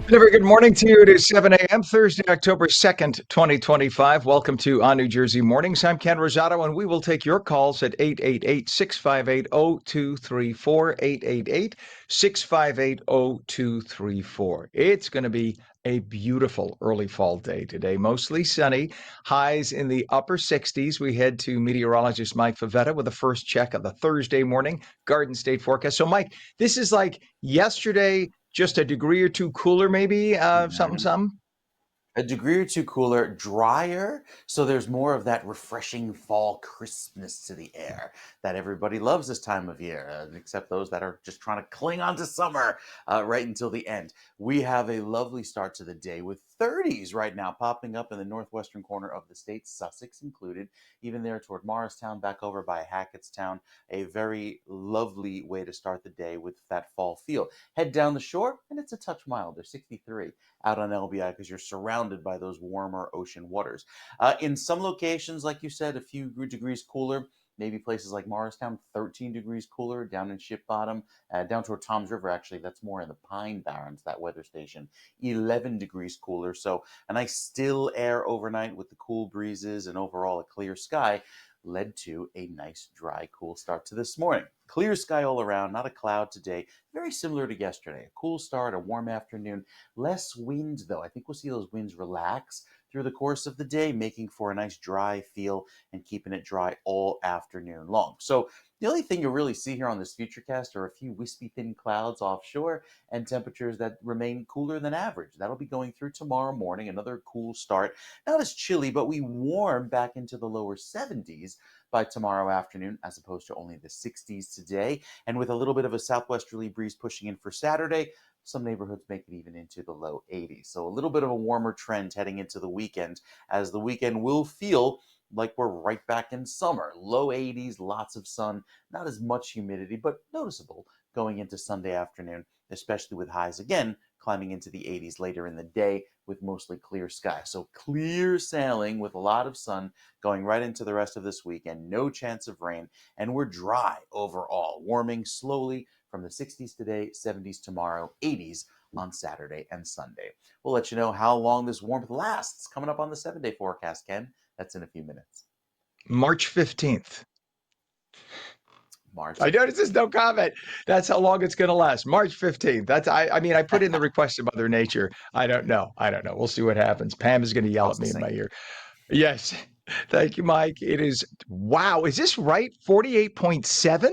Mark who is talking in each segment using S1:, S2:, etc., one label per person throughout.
S1: And a very good morning to you. It is 7 a.m. Thursday, October 2nd, 2025. Welcome to On New Jersey Mornings. I'm Ken Rosato, and we will take your calls at 888-658-0234, 888-658-0234. It's going to be a beautiful early fall day today, mostly sunny, highs in the upper 60s. We head to meteorologist Mike Favetta with the first check of the Thursday morning Garden State forecast. So, Mike, this is like yesterday, just a degree or two cooler, maybe, something,
S2: Mhm.
S1: something.
S2: A degree or two cooler, drier, so there's more of that refreshing fall crispness to the air that everybody loves this time of year, except those that are just trying to cling on to summer right until the end. We have a lovely start to the day with 30s right now popping up in the northwestern corner of the state, Sussex included, even there toward Morristown, back over by Hackettstown. A very lovely way to start the day with that fall feel. Head down the shore, and it's a touch milder, 63 out on LBI because you're surrounded by those warmer ocean waters. In some locations, like you said, a few degrees cooler. Maybe places like Morristown, 13 degrees cooler. Down in Ship Bottom, down toward Tom's River, actually, that's more in the Pine Barrens, that weather station, 11 degrees cooler. So a nice still air overnight with the cool breezes and overall a clear sky led to a nice, dry, cool start to this morning. Clear sky all around, not a cloud today. Very similar to yesterday. A cool start, a warm afternoon. Less wind, though. I think we'll see those winds relax through the course of the day, making for a nice dry feel and keeping it dry all afternoon long. So the only thing you really see here on this futurecast are a few wispy thin clouds offshore and temperatures that remain cooler than average. That'll be going through tomorrow morning. Another cool start. Not as chilly, but we warm back into the lower 70s by tomorrow afternoon, as opposed to only the 60s today. And with a little bit of a southwesterly breeze pushing in for Saturday, some neighborhoods make it even into the low 80s. So a little bit of a warmer trend heading into the weekend, as the weekend will feel like we're right back in summer. Low 80s, lots of sun, not as much humidity, but noticeable going into Sunday afternoon, especially with highs again climbing into the 80s later in the day with mostly clear sky. So clear sailing with a lot of sun going right into the rest of this weekend. No chance of rain, and we're dry overall, warming slowly from the 60s today, 70s tomorrow, 80s on Saturday and Sunday. We'll let you know how long this warmth lasts coming up on the 7-day forecast, Ken. That's in a few minutes.
S1: March 15th.
S2: March
S1: I noticed
S2: 15th.
S1: there's no comment. That's how long it's going to last. March 15th. I mean, I put in the request to Mother Nature. I don't know. We'll see what happens. Pam is going to yell at me in my
S2: Processing.
S1: ear. Yes. Thank you, Mike. It is, wow. Is this right? 48.7?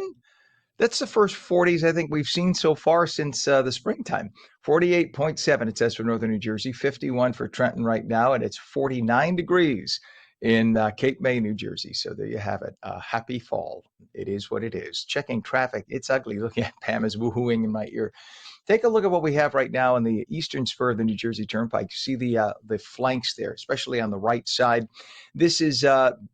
S1: That's the first 40s I think we've seen so far since the springtime. 48.7, it says for northern New Jersey, 51 for Trenton right now, and it's 49 degrees in Cape May, New Jersey. So there you have it. Happy fall. It is what it is. Checking traffic. It's ugly. Looking at Pam is woohooing in my ear. Take a look at what we have right now on the eastern spur of the New Jersey Turnpike. You see the flanks there, especially on the right side. This is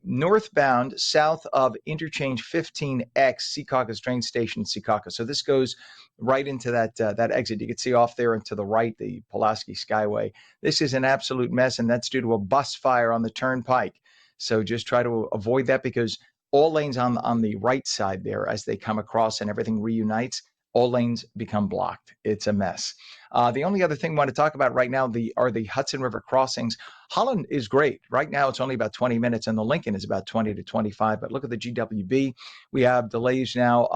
S1: northbound south of interchange 15X, Secaucus train station, Secaucus. So this goes right into that exit. You can see off there and to the right, the Pulaski Skyway. This is an absolute mess, and that's due to a bus fire on the turnpike. So just try to avoid that because all lanes on the right side there as they come across and everything reunites, all lanes become blocked. It's a mess. The only other thing I want to talk about right now are the Hudson River crossings. Holland is great. Right now, it's only about 20 minutes, and the Lincoln is about 20 to 25. But look at the GWB. We have delays now.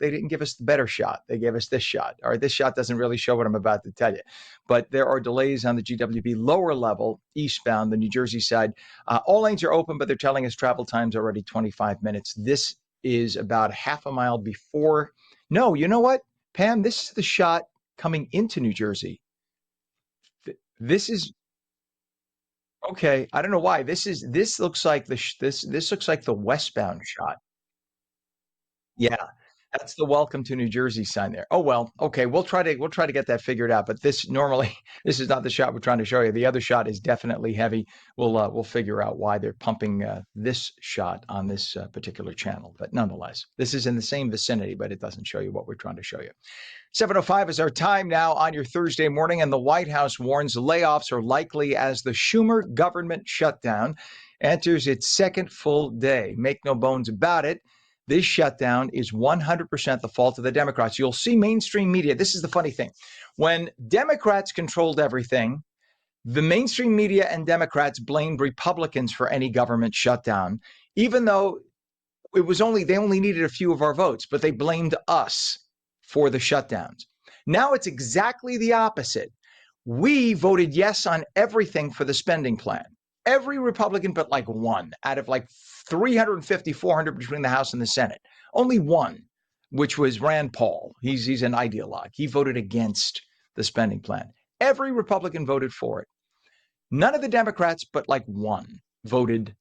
S1: They didn't give us the better shot. They gave us this shot. All right, this shot doesn't really show what I'm about to tell you. But there are delays on the GWB lower level, eastbound, the New Jersey side. All lanes are open, but they're telling us travel time's already 25 minutes. This is about half a mile before. No, you know what, Pam? This is the shot coming into New Jersey. This is okay. I don't know why. This looks like this looks like the westbound shot. Yeah, that's the welcome to New Jersey sign there. Oh well, okay. We'll try to get that figured out. But this normally this is not the shot we're trying to show you. The other shot is definitely heavy. We'll figure out why they're pumping this shot on this particular channel. But nonetheless, this is in the same vicinity, but it doesn't show you what we're trying to show you. 7:05 is our time now on your Thursday morning, and the White House warns layoffs are likely as the Schumer government shutdown enters its second full day. Make no bones about it. This shutdown is 100% the fault of the Democrats. You'll see mainstream media. This is the funny thing. When Democrats controlled everything, the mainstream media and Democrats blamed Republicans for any government shutdown, even though they only needed a few of our votes, but they blamed us for the shutdowns. Now it's exactly the opposite. We voted yes on everything for the spending plan. Every Republican but like one out of like 350, 400 between the House and the Senate. Only one, which was Rand Paul. He's an ideologue. He voted against the spending plan. Every Republican voted for it. None of the Democrats, but like one, voted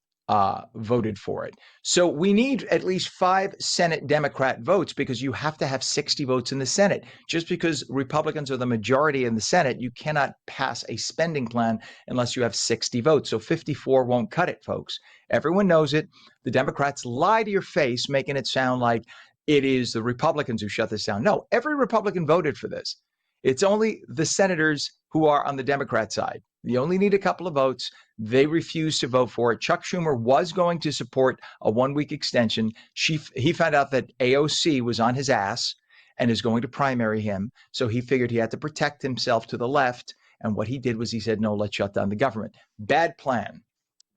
S1: for it. So we need at least 5 Senate Democrat votes because you have to have 60 votes in the Senate. Just because Republicans are the majority in the Senate, you cannot pass a spending plan unless you have 60 votes. So 54 won't cut it, folks. Everyone knows it. The Democrats lie to your face, making it sound like it is the Republicans who shut this down. No, every Republican voted for this. It's only the senators who are on the Democrat side. You only need a couple of votes. They refused to vote for it. Chuck Schumer was going to support a 1-week extension. He found out that AOC was on his ass and is going to primary him. So he figured he had to protect himself to the left. And what he did was he said, no, let's shut down the government. Bad plan.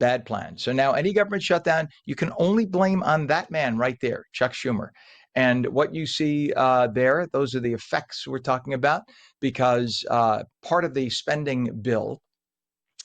S1: Bad plan. So now any government shutdown, you can only blame on that man right there, Chuck Schumer. And what you see there, those are the effects we're talking about, because part of the spending bill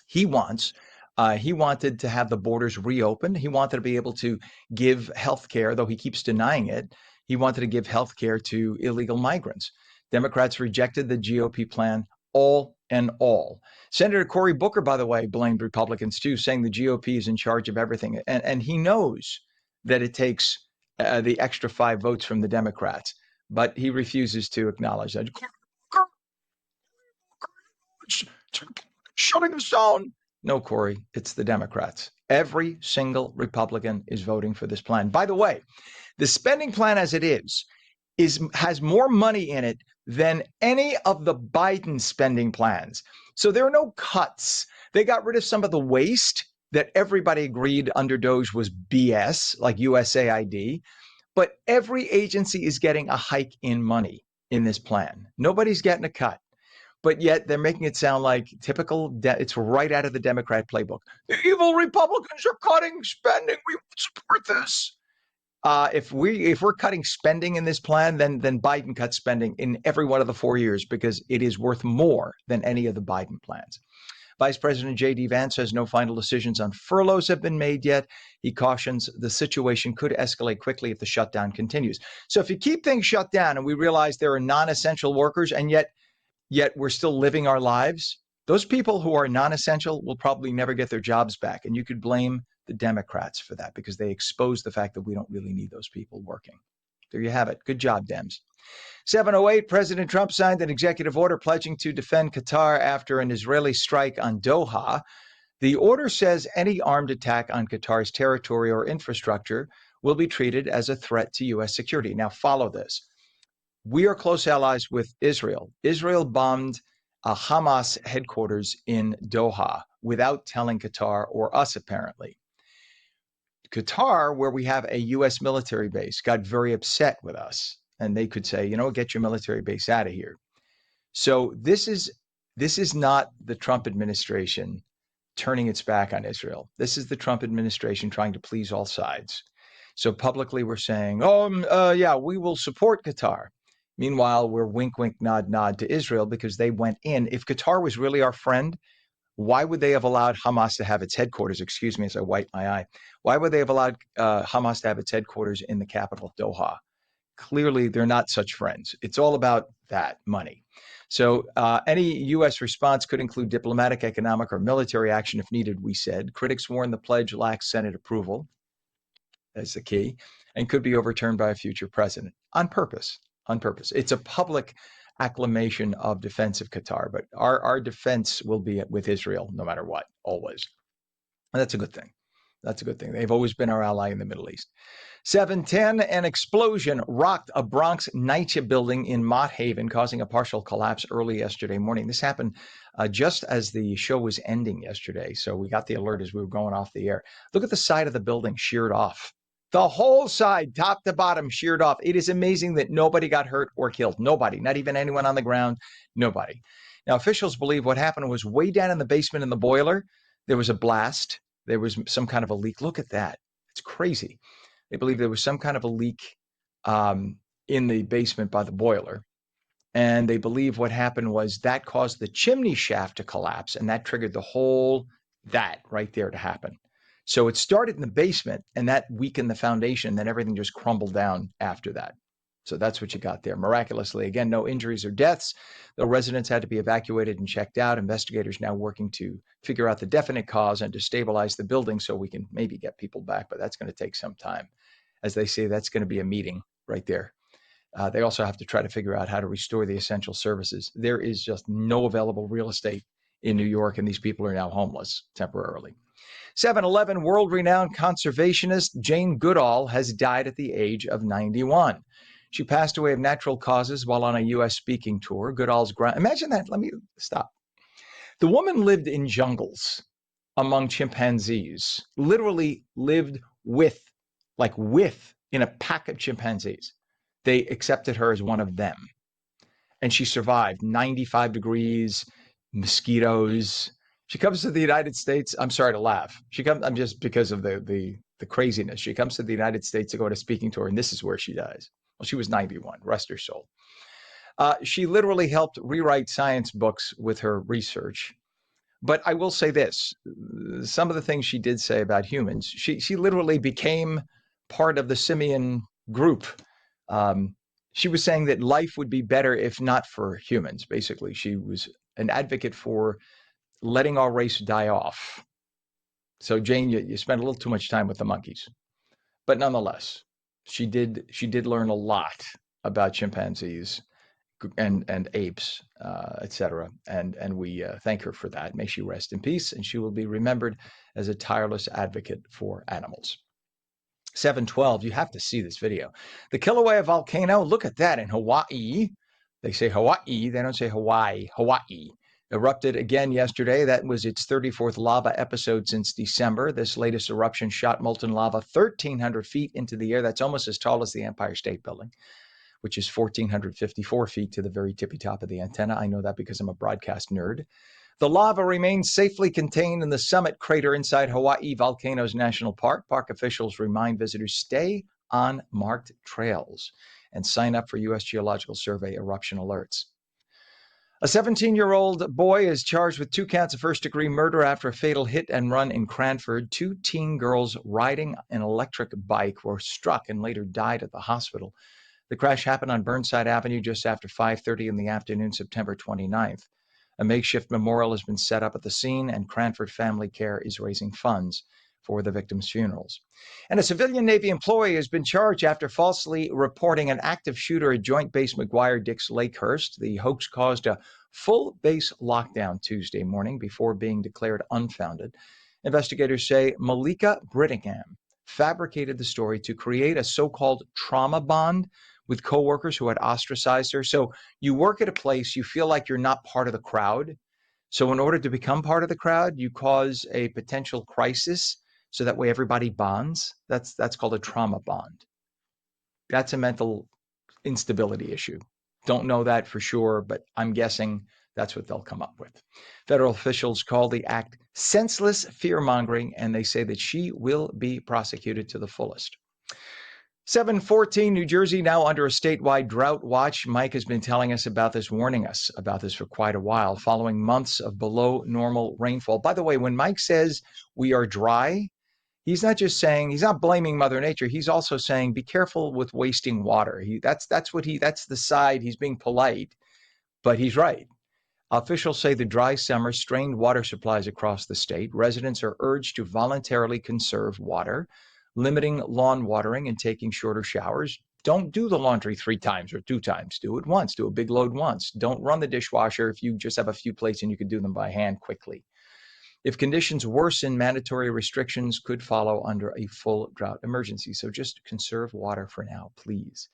S1: he wanted to have the borders reopened. He wanted to be able to give health care, though he keeps denying it. He wanted to give health care to illegal migrants. Democrats rejected the GOP plan all and all. Senator Cory Booker, by the way, blamed Republicans too, saying the GOP is in charge of everything. And he knows that it takes the extra 5 votes from the Democrats, but he refuses to acknowledge that. Shutting us down. No, Cory, it's the Democrats. Every single Republican is voting for this plan. By the way, the spending plan as it has more money in it than any of the Biden spending plans. So there are no cuts. They got rid of some of the waste that everybody agreed under Doge was BS, like USAID. But every agency is getting a hike in money in this plan. Nobody's getting a cut. But yet they're making it sound like it's right out of the Democrat playbook. The evil Republicans are cutting spending. We support this. If we're cutting spending in this plan, then Biden cut spending in every one of the 4 years because it is worth more than any of the Biden plans. Vice President J.D. Vance says no final decisions on furloughs have been made yet. He cautions the situation could escalate quickly if the shutdown continues. So if you keep things shut down and we realize there are non-essential workers and yet we're still living our lives, those people who are non-essential will probably never get their jobs back. And you could blame the Democrats for that because they expose the fact that we don't really need those people working. There you have it. Good job, Dems. 7:08, President Trump signed an executive order pledging to defend Qatar after an Israeli strike on Doha. The order says any armed attack on Qatar's territory or infrastructure will be treated as a threat to U.S. security. Now, follow this. We are close allies with Israel. Israel bombed a Hamas headquarters in Doha without telling Qatar or us, apparently. Qatar, where we have a U.S. military base, got very upset with us. And they could say, get your military base out of here. So this is not the Trump administration turning its back on Israel. This is the Trump administration trying to please all sides. So publicly we're saying, we will support Qatar. Meanwhile, we're wink, wink, nod, nod to Israel because they went in. If Qatar was really our friend, why would they have allowed Hamas to have its headquarters? Excuse me as I wipe my eye. Why would they have allowed Hamas to have its headquarters in the capital, Doha? Clearly, they're not such friends. It's all about that money. So any U.S. response could include diplomatic, economic, or military action if needed, we said. Critics warn the pledge lacks Senate approval. That's the key, and could be overturned by a future president on purpose. It's a public acclamation of defense of Qatar, but our defense will be with Israel no matter what, always. And that's a good thing. They've always been our ally in the Middle East. 7:10, an explosion rocked a Bronx NYCHA building in Mott Haven, causing a partial collapse early yesterday morning. This happened just as the show was ending yesterday, so we got the alert as we were going off the air. Look at the side of the building sheared off. The whole side, top to bottom, sheared off. It is amazing that nobody got hurt or killed. Nobody, not even anyone on the ground. Nobody. Now, officials believe what happened was way down in the basement in the boiler, there was a blast. There was some kind of a leak. Look at that. It's crazy. They believe there was some kind of a leak in the basement by the boiler. And they believe what happened was that caused the chimney shaft to collapse, and that triggered the whole that right there to happen. So it started in the basement, and that weakened the foundation. Then everything just crumbled down after that. So that's what you got there. Miraculously, again, no injuries or deaths. The residents had to be evacuated and checked out. Investigators now working to figure out the definite cause and to stabilize the building so we can maybe get people back, but that's going to take some time. As they say, that's going to be a meeting right there. They also have to try to figure out how to restore the essential services. There is just no available real estate in New York, and these people are now homeless temporarily. 7-Eleven world-renowned conservationist Jane Goodall has died at the age of 91. She passed away of natural causes while on a U.S. speaking tour. Goodall's imagine that. Let me stop. The woman lived in jungles among chimpanzees, literally lived with in a pack of chimpanzees. They accepted her as one of them. And she survived 95 degrees, mosquitoes. She comes to the United States. I'm sorry to laugh. I'm just because of the craziness. She comes to the United States to go to a speaking tour, and this is where she dies. Well, she was 91, rest her soul. She literally helped rewrite science books with her research. But I will say this, some of the things she did say about humans, she literally became part of the simian group. She was saying that life would be better if not for humans, basically. She was an advocate for letting our race die off. So, Jane, you spent a little too much time with the monkeys. But nonetheless, she did learn a lot about chimpanzees and apes, etc. And we thank her for that. May she rest in peace, and she will be remembered as a tireless advocate for animals. 712, you have to see this video. The Kilauea volcano, look at that in Hawaii. They say Hawaii, they don't say Hawaii. Hawaii erupted again yesterday. That was its 34th lava episode since December. This latest eruption shot molten lava 1,300 feet into the air. That's almost as tall as the Empire State Building, which is 1,454 feet to the very tippy top of the antenna. I know that because I'm a broadcast nerd. The lava remains safely contained in the summit crater inside Hawaii Volcanoes National Park. Park officials remind visitors stay on marked trails and sign up for U.S. Geological Survey eruption alerts. A 17-year-old boy is charged with 2 counts of first-degree murder after a fatal hit and run in Cranford. 2 teen girls riding an electric bike were struck and later died at the hospital. The crash happened on Burnside Avenue just after 5:30 in the afternoon, September 29th. A makeshift memorial has been set up at the scene, and Cranford Family Care is raising funds for the victims' funerals. And a civilian Navy employee has been charged after falsely reporting an active shooter at Joint Base McGuire-Dix Lakehurst. The hoax caused a full base lockdown Tuesday morning before being declared unfounded. Investigators say Malika Brittingham fabricated the story to create a so-called trauma bond with coworkers who had ostracized her. So you work at a place, you feel like you're not part of the crowd. So in order to become part of the crowd, you cause a potential crisis so that way everybody bonds. That's called a trauma bond. That's a mental instability issue. Don't know that for sure, but I'm guessing that's what they'll come up with. Federal officials call the act senseless fear-mongering, and they say that she will be prosecuted to the fullest. 714, New Jersey now under a statewide drought watch. Mike has been telling us about this, warning us about this for quite a while, following months of below normal rainfall. By the way, when Mike says we are dry, he's not just saying, he's not blaming Mother Nature. He's also saying, be careful with wasting water. That's the side, he's being polite, but he's right. Officials say the dry summer strained water supplies across the state. Residents are urged to voluntarily conserve water, limiting lawn watering and taking shorter showers. Don't do the laundry 3 times or 2 times. Do it once. Do a big load once. Don't run the dishwasher if you just have a few plates and you can do them by hand quickly. If conditions worsen, mandatory restrictions could follow under a full drought emergency. So just conserve water for now, please.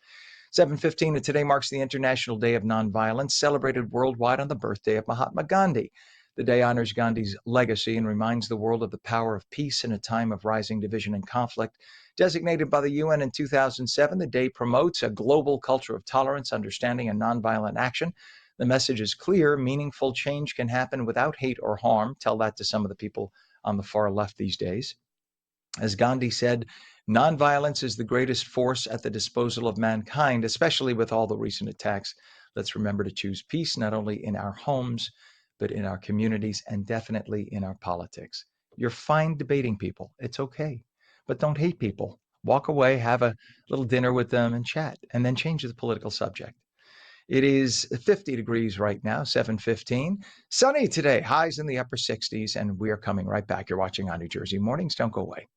S1: 7:15, and today marks the International Day of Nonviolence, celebrated worldwide on the birthday of Mahatma Gandhi. The day honors Gandhi's legacy and reminds the world of the power of peace in a time of rising division and conflict. Designated by the UN in 2007, the day promotes a global culture of tolerance, understanding, and nonviolent action. The message is clear: meaningful change can happen without hate or harm. Tell that to some of the people on the far left these days. As Gandhi said, nonviolence is the greatest force at the disposal of mankind, especially with all the recent attacks. Let's remember to choose peace, not only in our homes, but in our communities and definitely in our politics. You're fine debating people. It's okay. But don't hate people. Walk away, have a little dinner with them and chat, and then change the political subject. It is 50 degrees right now, 7:15. Sunny today, highs in the upper 60s, and we are coming right back. You're watching on New Jersey Mornings. Don't go away.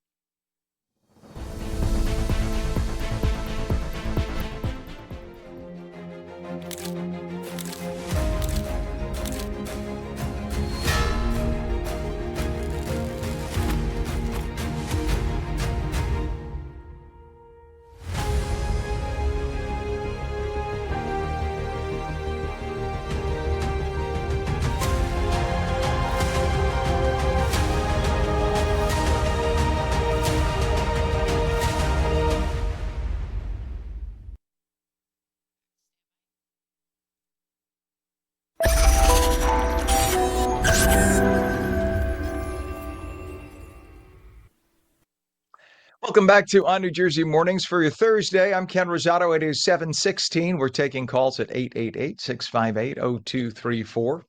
S1: Welcome back to On New Jersey Mornings for your Thursday. I'm Ken Rosato. It is 7:16. We're taking calls at 888-658-0234.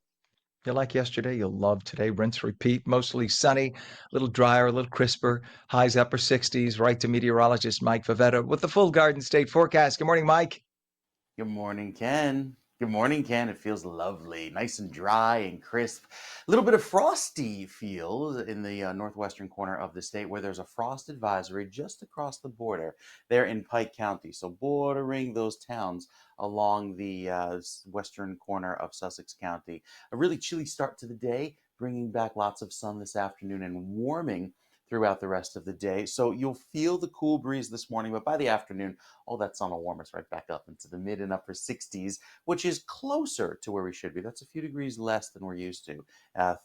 S1: You like yesterday, you'll love today. Rinse, repeat. Mostly sunny, a little drier, a little crisper. Highs upper 60s. Right to meteorologist Mike Favetta with the full Garden State forecast. Good morning, Mike.
S2: Good morning, Ken. Good morning, Ken. It feels lovely, nice and dry and crisp. A little bit of frosty feel in the northwestern corner of the state, where there's a frost advisory just across the border there in Pike County. So bordering those towns along the western corner of Sussex County. A really chilly start to the day, bringing back lots of sun this afternoon and warming throughout the rest of the day. So you'll feel the cool breeze this morning, but by the afternoon, all that sun will warm us right back up into the mid and upper 60s, which is closer to where we should be. That's a few degrees less than we're used to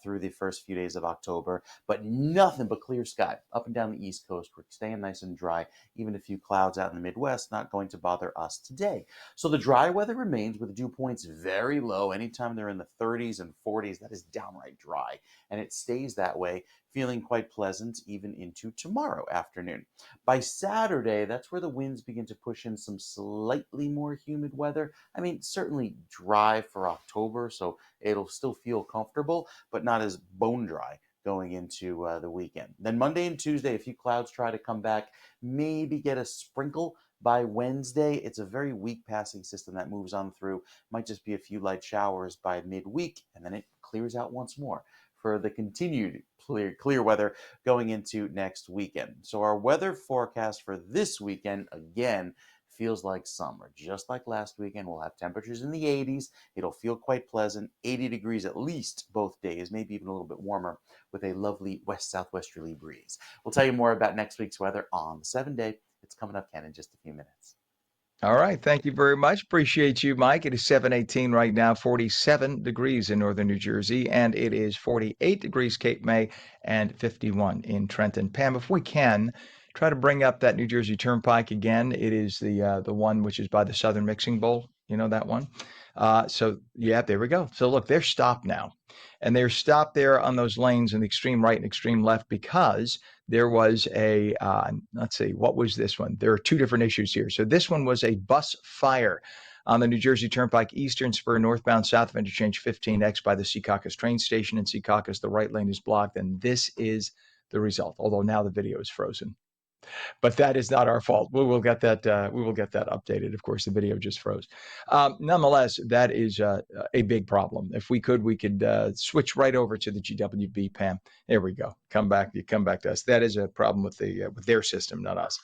S2: through the first few days of October, but nothing but clear sky up and down the East Coast. We're staying nice and dry. Even a few clouds out in the Midwest, not going to bother us today. So the dry weather remains, with dew points very low. Anytime they're in the 30s and 40s, that is downright dry, and it stays that way, feeling quite pleasant even into tomorrow afternoon. By Saturday, that's where the winds begin to push in some slightly more humid weather. I mean, certainly dry for October, so it'll still feel comfortable, but not as bone dry going into the weekend. Then Monday and Tuesday, a few clouds try to come back, maybe get a sprinkle. By Wednesday, it's a very weak passing system that moves on through. Might just be a few light showers by midweek, and then it clears out once more for the continued clear weather going into next weekend. So our weather forecast for this weekend, again, feels like summer. Just like last weekend, we'll have temperatures in the 80s. It'll feel quite pleasant, 80 degrees at least both days, maybe even a little bit warmer, with a lovely west-southwesterly breeze. We'll tell you more about next week's weather on the 7-day. It's coming up, Ken, in just a few minutes.
S1: All right. Thank you very much. Appreciate you, Mike. It is 7:18 right now, 47 degrees in northern New Jersey, and it is 48 degrees Cape May and 51 in Trenton. Pam, if we can, try to bring up that New Jersey Turnpike again. It is the one which is by the Southern Mixing Bowl. You know that one? So, yeah, there we go. So, look, they're stopped now. And they're stopped there on those lanes in the extreme right and extreme left because there was let's see, what was this one? There are two different issues here. So this one was a bus fire on the New Jersey Turnpike Eastern Spur northbound south of interchange 15X by the Secaucus train station in Secaucus. The right lane is blocked, and this is the result, although now the video is frozen. But that is not our fault. We will get that. We will get that updated. Of course, the video just froze. Nonetheless, that is a big problem. If we could switch right over to the GWB, Pam. There we go. Come back. You come back to us. That is a problem with with their system, not us.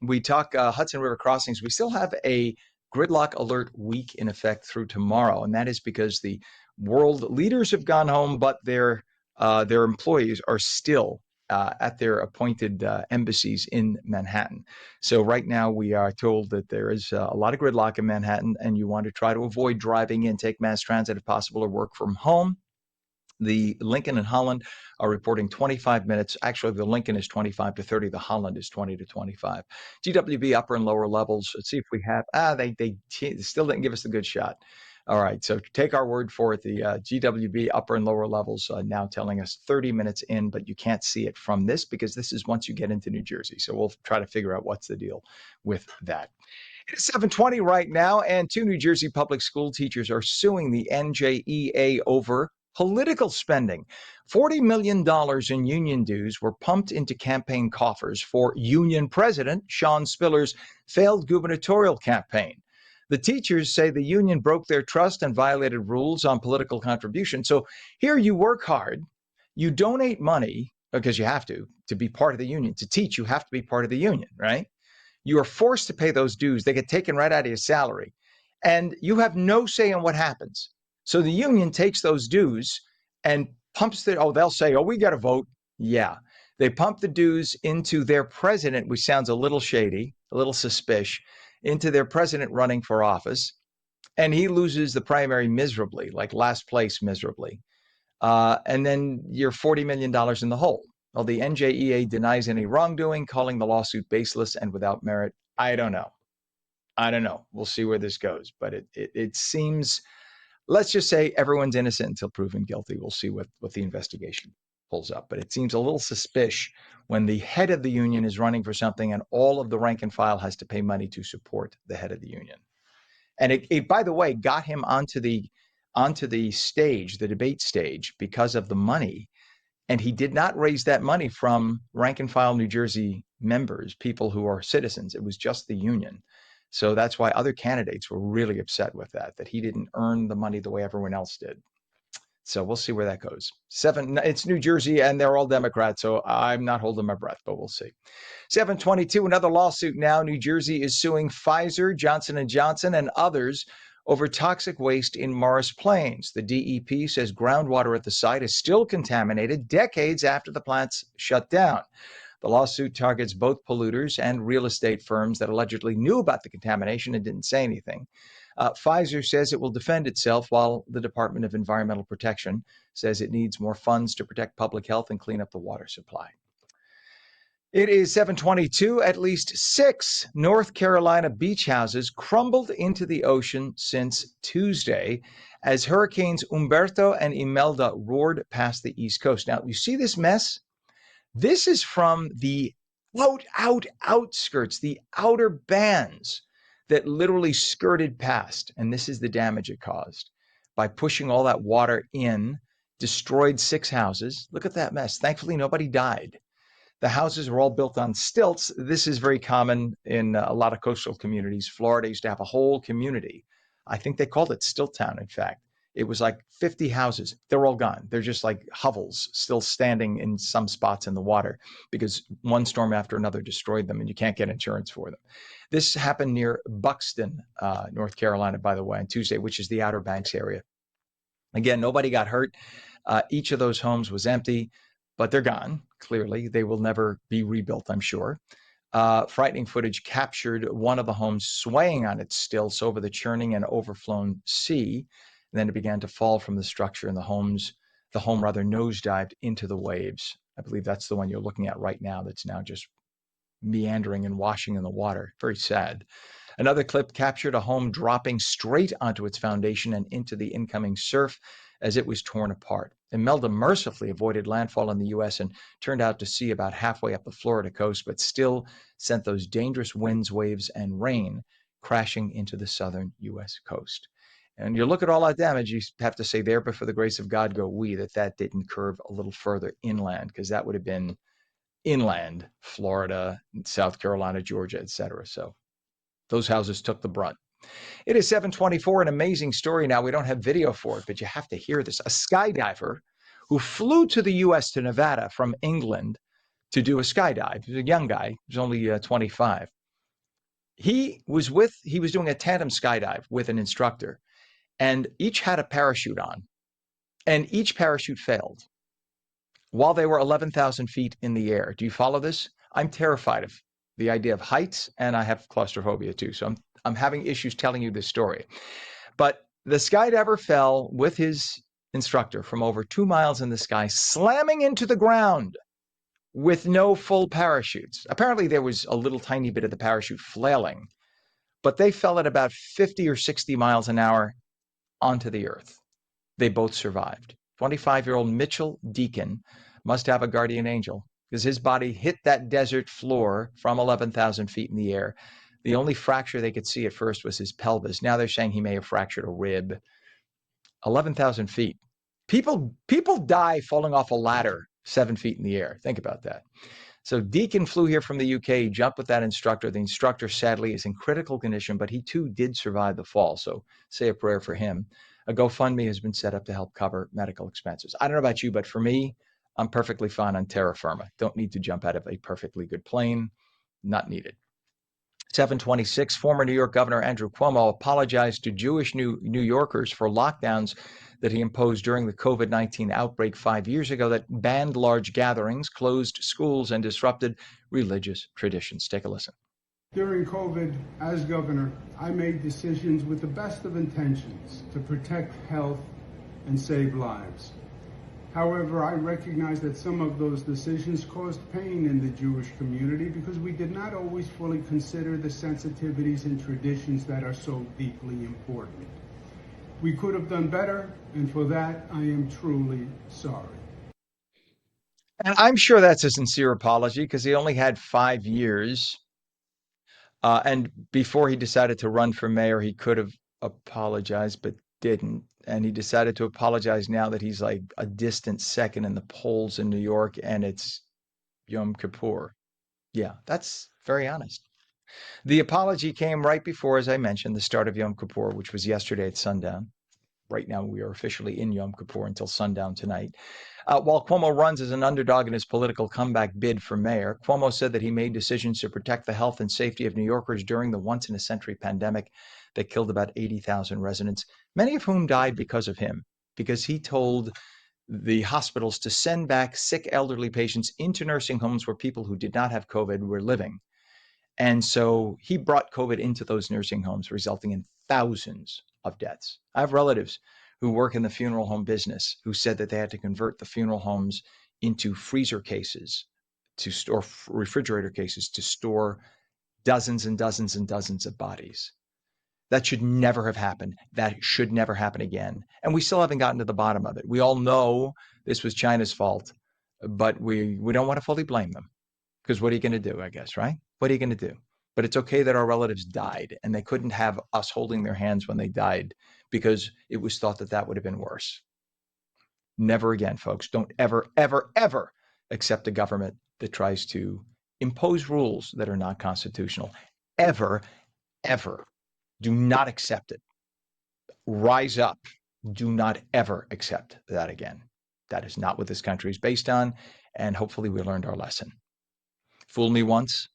S1: We talk Hudson River crossings. We still have a gridlock alert week in effect through tomorrow, and that is because the world leaders have gone home, but their employees are still at their appointed embassies in Manhattan. So right now we are told that there is a lot of gridlock in Manhattan, and you want to try to avoid driving in, take mass transit if possible, or work from home. The Lincoln and Holland are reporting 25 minutes. Actually, the Lincoln is 25 to 30. The Holland is 20 to 25. GWB upper and lower levels. Let's see if we have. They still didn't give us the good shot. All right, so take our word for it. The GWB upper and lower levels now telling us 30 minutes in, but you can't see it from this because this is once you get into New Jersey. So we'll try to figure out what's the deal with that. It's 7:20 right now, and two New Jersey public school teachers are suing the NJEA over political spending. $40 million in union dues were pumped into campaign coffers for union president Sean Spiller's failed gubernatorial campaign. The teachers say the union broke their trust and violated rules on political contribution. So here you work hard, you donate money because you have to be part of the union. To teach, you have to be part of the union, right? You are forced to pay those dues. They get taken right out of your salary. And you have no say in what happens. So the union takes those dues and pumps they'll say, we got to vote. Yeah. They pump the dues into their president, which sounds a little shady, a little suspicious, into their president running for office. And he loses the primary miserably, like last place miserably. And then you're $40 million in the hole. Well, the NJEA denies any wrongdoing, calling the lawsuit baseless and without merit. I don't know. We'll see where this goes. But it seems, let's just say everyone's innocent until proven guilty. We'll see what the investigation pulls up. But it seems a little suspicious when the head of the union is running for something and all of the rank and file has to pay money to support the head of the union. And it by the way, got him onto the stage, the debate stage, because of the money. And he did not raise that money from rank and file New Jersey members, people who are citizens. It was just the union. So that's why other candidates were really upset with that he didn't earn the money the way everyone else did. So we'll see where that goes. It's New Jersey, and they're all Democrats, so I'm not holding my breath, but we'll see. 722, another lawsuit now. New Jersey is suing Pfizer, Johnson & Johnson, and others over toxic waste in Morris Plains. The DEP says groundwater at the site is still contaminated decades after the plants shut down. The lawsuit targets both polluters and real estate firms that allegedly knew about the contamination and didn't say anything. Pfizer says it will defend itself, while the Department of Environmental Protection says it needs more funds to protect public health and clean up the water supply. It is 722. At least 6 North Carolina beach houses crumbled into the ocean since Tuesday as hurricanes Umberto and Imelda roared past the East Coast. Now, you see this mess? This is from the outskirts, the outer bands that literally skirted past. And this is the damage it caused by pushing all that water in, destroyed 6 houses. Look at that mess. Thankfully, nobody died. The houses were all built on stilts. This is very common in a lot of coastal communities. Florida used to have a whole community. I think they called it Stilt Town, in fact. It was like 50 houses. They're all gone. They're just like hovels still standing in some spots in the water because one storm after another destroyed them and you can't get insurance for them. This happened near Buxton, North Carolina, by the way, on Tuesday, which is the Outer Banks area. Again, nobody got hurt. Each of those homes was empty, but they're gone. Clearly, they will never be rebuilt, I'm sure. Frightening footage captured one of the homes swaying on its stilts over the churning and overflown sea. And then it began to fall from the structure, and the home nosedived into the waves. I believe that's the one you're looking at right now that's now just meandering and washing in the water. Very sad. Another clip captured a home dropping straight onto its foundation and into the incoming surf as it was torn apart. Imelda mercifully avoided landfall in the U.S. and turned out to sea about halfway up the Florida coast, but still sent those dangerous winds, waves, and rain crashing into the southern U.S. coast. And you look at all that damage, you have to say, there, but for the grace of God go we, that didn't curve a little further inland, because that would have been inland, Florida, South Carolina, Georgia, etc. So those houses took the brunt. It is 724, an amazing story. Now, we don't have video for it, but you have to hear this. A skydiver who flew to the U.S., to Nevada from England to do a skydive. He was a young guy. He was only 25. He was doing a tandem skydive with an instructor, and each had a parachute on, and each parachute failed while they were 11,000 feet in the air. Do you follow this? I'm terrified of the idea of heights, and I have claustrophobia too. So I'm having issues telling you this story. But the skydiver fell with his instructor from over 2 miles in the sky slamming into the ground with no full parachutes. Apparently, there was a little tiny bit of the parachute flailing, but they fell at about 50 or 60 miles an hour onto the earth. They both survived. 25-year-old Mitchell Deacon must have a guardian angel because his body hit that desert floor from 11,000 feet in the air. The only fracture they could see at first was his pelvis. Now they're saying he may have fractured a rib. 11,000 feet. People die falling off a ladder 7 feet in the air. Think about that. So Deacon flew here from the UK, jumped with that instructor. The instructor, sadly, is in critical condition, but he too did survive the fall. So say a prayer for him. A GoFundMe has been set up to help cover medical expenses. I don't know about you, but for me, I'm perfectly fine on terra firma. Don't need to jump out of a perfectly good plane. Not needed. 726, former New York Governor Andrew Cuomo apologized to Jewish New Yorkers for lockdowns that he imposed during the COVID-19 outbreak 5 years ago that banned large gatherings, closed schools, and disrupted religious traditions. Take a listen.
S3: During COVID, as governor, I made decisions with the best of intentions to protect health and save lives. However, I recognize that some of those decisions caused pain in the Jewish community because we did not always fully consider the sensitivities and traditions that are so deeply important. We could have done better, and for that, I am truly sorry.
S1: And I'm sure that's a sincere apology because he only had 5 years. And before he decided to run for mayor, he could have apologized, but didn't. And he decided to apologize now that he's like a distant second in the polls in New York and it's Yom Kippur. Yeah, that's very honest. The apology came right before, as I mentioned, the start of Yom Kippur, which was yesterday at sundown. Right now, we are officially in Yom Kippur until sundown tonight. While Cuomo runs as an underdog in his political comeback bid for mayor, Cuomo said that he made decisions to protect the health and safety of New Yorkers during the once-in-a-century pandemic that killed about 80,000 residents, many of whom died because of him, because he told the hospitals to send back sick elderly patients into nursing homes where people who did not have COVID were living. And so he brought COVID into those nursing homes, resulting in thousands of deaths. I have relatives who work in the funeral home business who said that they had to convert the funeral homes into freezer cases to store refrigerator cases to store dozens and dozens and dozens of bodies. That should never have happened. That should never happen again. And we still haven't gotten to the bottom of it. We all know this was China's fault, but we don't want to fully blame them. Because what are you going to do, I guess, right? What are you going to do? But it's okay that our relatives died and they couldn't have us holding their hands when they died because it was thought that that would have been worse. Never again, folks. Don't ever, ever, ever accept a government that tries to impose rules that are not constitutional. Ever, ever. Do not accept it. Rise up. Do not ever accept that again. That is not what this country is based on. And hopefully we learned our lesson. Fool me once.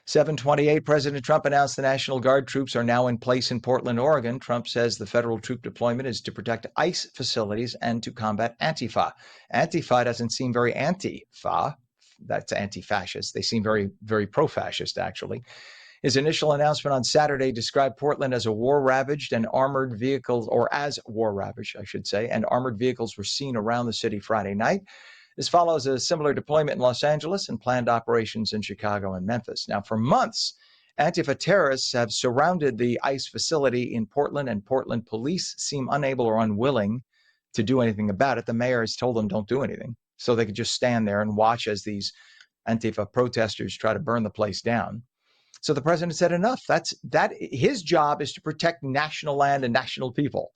S1: 728, President Trump announced the National Guard troops are now in place in Portland, Oregon. Trump says the federal troop deployment is to protect ICE facilities and to combat Antifa. Antifa doesn't seem very anti-fa. That's anti-fascist. They seem very, very pro-fascist, actually. His initial announcement on Saturday described Portland as a war-ravaged and armored vehicles, or as war-ravaged, I should say, and armored vehicles were seen around the city Friday night. This follows a similar deployment in Los Angeles and planned operations in Chicago and Memphis. Now, for months, Antifa terrorists have surrounded the ICE facility in Portland, and Portland police seem unable or unwilling to do anything about it. The mayor has told them don't do anything, so they could just stand there and watch as these Antifa protesters try to burn the place down. So the president said enough. His job is to protect national land and national people.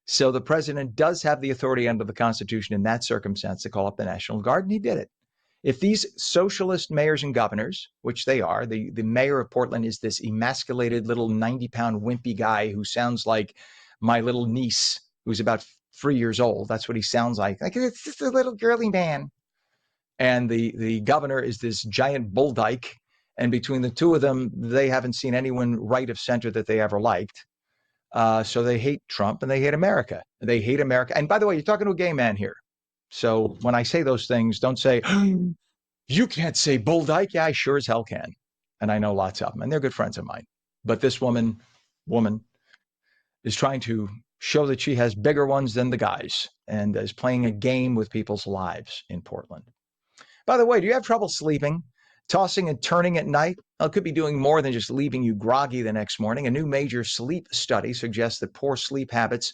S1: So the president does have the authority under the Constitution in that circumstance to call up the National Guard, and he did it. If these socialist mayors and governors, which they are, the mayor of Portland is this emasculated little 90-pound wimpy guy who sounds like my little niece who's about 3 years old. That's what he sounds like. Like, it's just a little girly man. And the governor is this giant bull dyke. And between the two of them, they haven't seen anyone right of center that they ever liked. So they hate Trump and they hate America. They hate America. And by the way, you're talking to a gay man here. So when I say those things, don't say, you can't say bull dyke. Yeah, I sure as hell can. And I know lots of them, and they're good friends of mine. But this woman is trying to show that she has bigger ones than the guys and is playing a game with people's lives in Portland. By the way, do you have trouble sleeping? Tossing and turning at night? Well, it could be doing more than just leaving you groggy the next morning. A new major sleep study suggests that poor sleep habits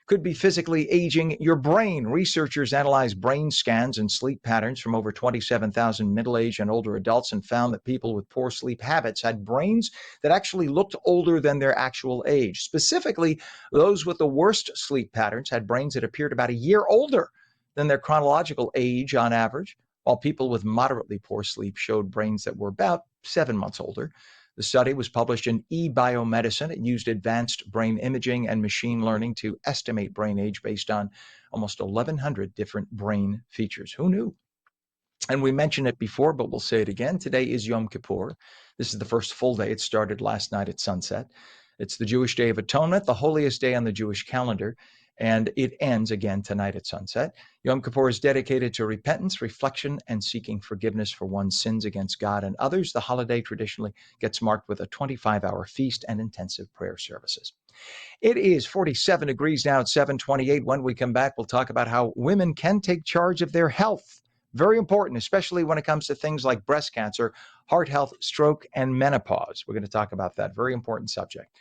S1: could be physically aging your brain. Researchers analyzed brain scans and sleep patterns from over 27,000 middle-aged and older adults and found that people with poor sleep habits had brains that actually looked older than their actual age. Specifically, those with the worst sleep patterns had brains that appeared about a year older than their chronological age on average, while people with moderately poor sleep showed brains that were about 7 months older. The study was published in eBiomedicine. It used advanced brain imaging and machine learning to estimate brain age based on almost 1,100 different brain features. Who knew? And we mentioned it before, but we'll say it again. Today is Yom Kippur. This is the first full day. It started last night at sunset. It's the Jewish Day of Atonement, the holiest day on the Jewish calendar, and it ends again tonight at sunset. Yom Kippur is dedicated to repentance, reflection, and seeking forgiveness for one's sins against God and others. The holiday traditionally gets marked with a 25-hour feast and intensive prayer services. It is 47 degrees now at 7:28. When we come back, we'll talk about how women can take charge of their health. Very important, especially when it comes to things like breast cancer, heart health, stroke, and menopause. We're going to talk about that. Very important subject.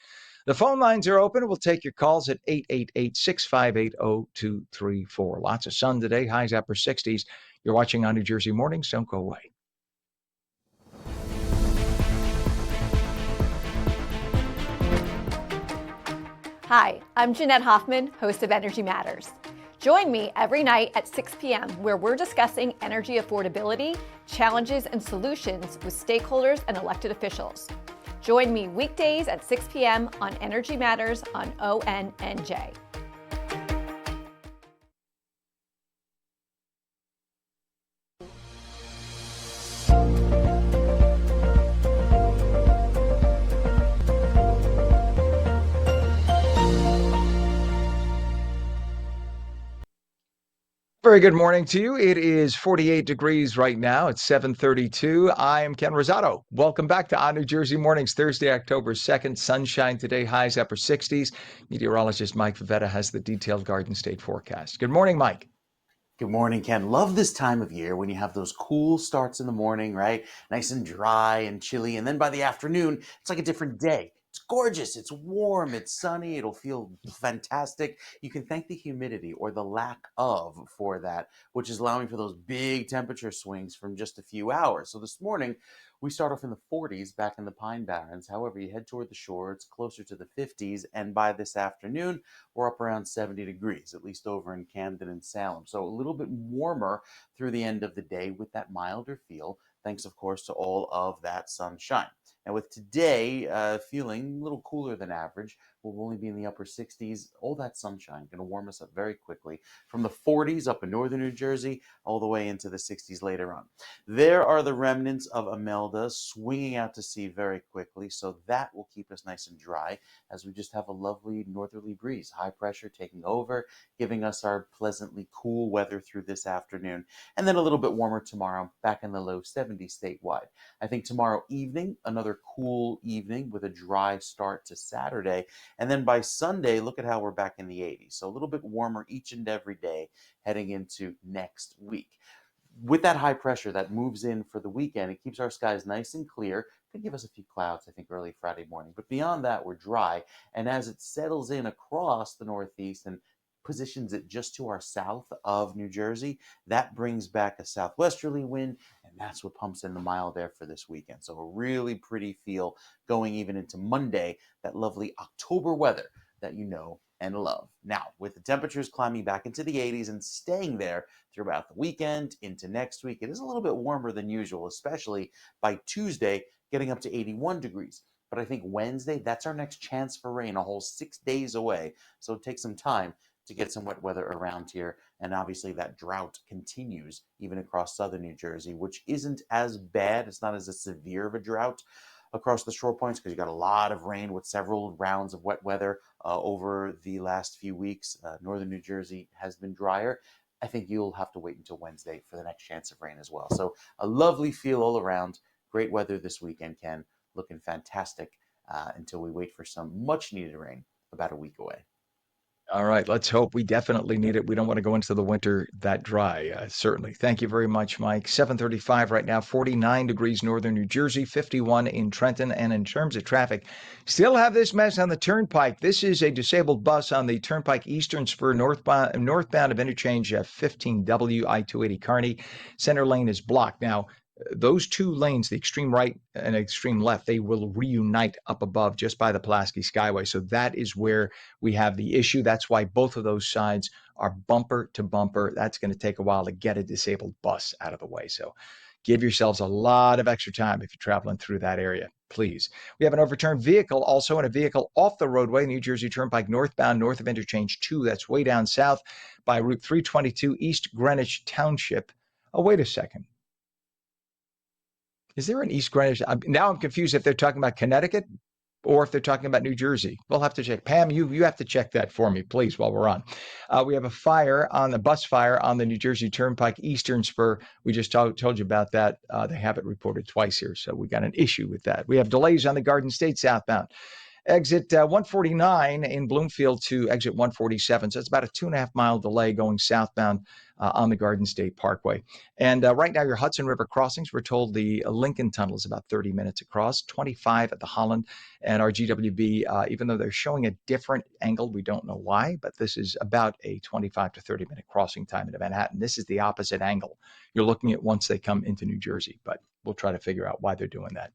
S1: The phone lines are open. We'll take your calls at 888-658-0234. Lots of sun today, highs upper 60s. You're watching on New Jersey Mornings. Don't go away.
S4: Hi, I'm Jeanette Hoffman, host of Energy Matters. Join me every night at 6 p.m. where we're discussing energy affordability, challenges, and solutions with stakeholders and elected officials. Join me weekdays at 6 p.m. on Energy Matters on ONNJ.
S1: Very good morning to you. It is 48 degrees right now. It's 7:32. I am Ken Rosato. Welcome back to On New Jersey Mornings, Thursday, October 2nd. Sunshine today, highs upper 60s. Meteorologist Mike Favetta has the detailed Garden State forecast. Good morning, Mike.
S2: Good morning, Ken. Love this time of year when you have those cool starts in the morning, right? Nice and dry and chilly. And then by the afternoon, it's like a different day. It's gorgeous. It's warm. It's sunny. It'll feel fantastic. You can thank the humidity or the lack of for that, which is allowing for those big temperature swings from just a few hours. So this morning, we start off in the 40s back in the Pine Barrens. However, you head toward the shore, it's closer to the 50s. And by this afternoon, we're up around 70 degrees, at least over in Camden and Salem. So a little bit warmer through the end of the day with that milder feel, thanks, of course, to all of that sunshine. Now, with today feeling a little cooler than average, we'll only be in the upper 60s. All that sunshine going to warm us up very quickly from the 40s up in northern New Jersey all the way into the 60s later on. There are the remnants of Imelda swinging out to sea very quickly, so that will keep us nice and dry as we just have a lovely northerly breeze, high pressure taking over, giving us our pleasantly cool weather through this afternoon, and then a little bit warmer tomorrow, back in the low 70s statewide. I think tomorrow evening, another cool evening with a dry start to Saturday, and then by Sunday, look at how we're back in the 80s. So a little bit warmer each and every day heading into next week. With that high pressure that moves in for the weekend, it keeps our skies nice and clear. Could give us a few clouds, I think, early Friday morning. But beyond that, we're dry. And as it settles in across the Northeast and positions it just to our south of New Jersey, that brings back a southwesterly wind, and that's what pumps in the mild air for this weekend. So a really pretty feel going even into Monday, that lovely October weather that you know and love. Now, with the temperatures climbing back into the 80s and staying there throughout the weekend into next week, it is a little bit warmer than usual, especially by Tuesday, getting up to 81 degrees. But I think Wednesday, that's our next chance for rain, a whole 6 days away. So it takes some time to get some wet weather around here. And obviously that drought continues even across southern New Jersey, which isn't as bad. It's not as severe of a drought across the shore points because you got a lot of rain with several rounds of wet weather over the last few weeks. Northern New Jersey has been drier. I think you'll have to wait until Wednesday for the next chance of rain as well. So a lovely feel all around. Great weather this weekend, Ken. Looking fantastic until we wait for some much needed rain about a week away.
S1: All right, let's hope. We definitely need it. We don't want to go into the winter that dry, certainly. Thank you very much, Mike. 7:35 right now, 49 degrees northern New Jersey, 51 in Trenton. And in terms of traffic, still have this mess on the Turnpike. This is a disabled bus on the Turnpike Eastern Spur northbound of interchange 15W I-280 Kearney. Center lane is blocked. Now, those two lanes, the extreme right and extreme left, they will reunite up above just by the Pulaski Skyway. So that is where we have the issue. That's why both of those sides are bumper to bumper. That's going to take a while to get a disabled bus out of the way. So give yourselves a lot of extra time if you're traveling through that area, please. We have an overturned vehicle also, and a vehicle off the roadway, New Jersey Turnpike northbound, north of Interchange 2. That's way down south by Route 322, East Greenwich Township. Oh, wait a second. Is there an East Greenwich? Now I'm confused if they're talking about Connecticut or if they're talking about New Jersey. We'll have to check. Pam, you have to check that for me, please, while we're on. We have a bus fire on the New Jersey Turnpike Eastern Spur. We just told you about that. They have it reported twice here, so we got an issue with that. We have delays on the Garden State southbound. Exit 149 in Bloomfield to exit 147. So it's about a 2.5-mile delay going southbound on the Garden State Parkway. And right now, your Hudson River crossings, we're told the Lincoln Tunnel is about 30 minutes across, 25 at the Holland. And our GWB, even though they're showing a different angle, we don't know why, but this is about a 25 to 30-minute crossing time into Manhattan. This is the opposite angle you're looking at once they come into New Jersey, but we'll try to figure out why they're doing that.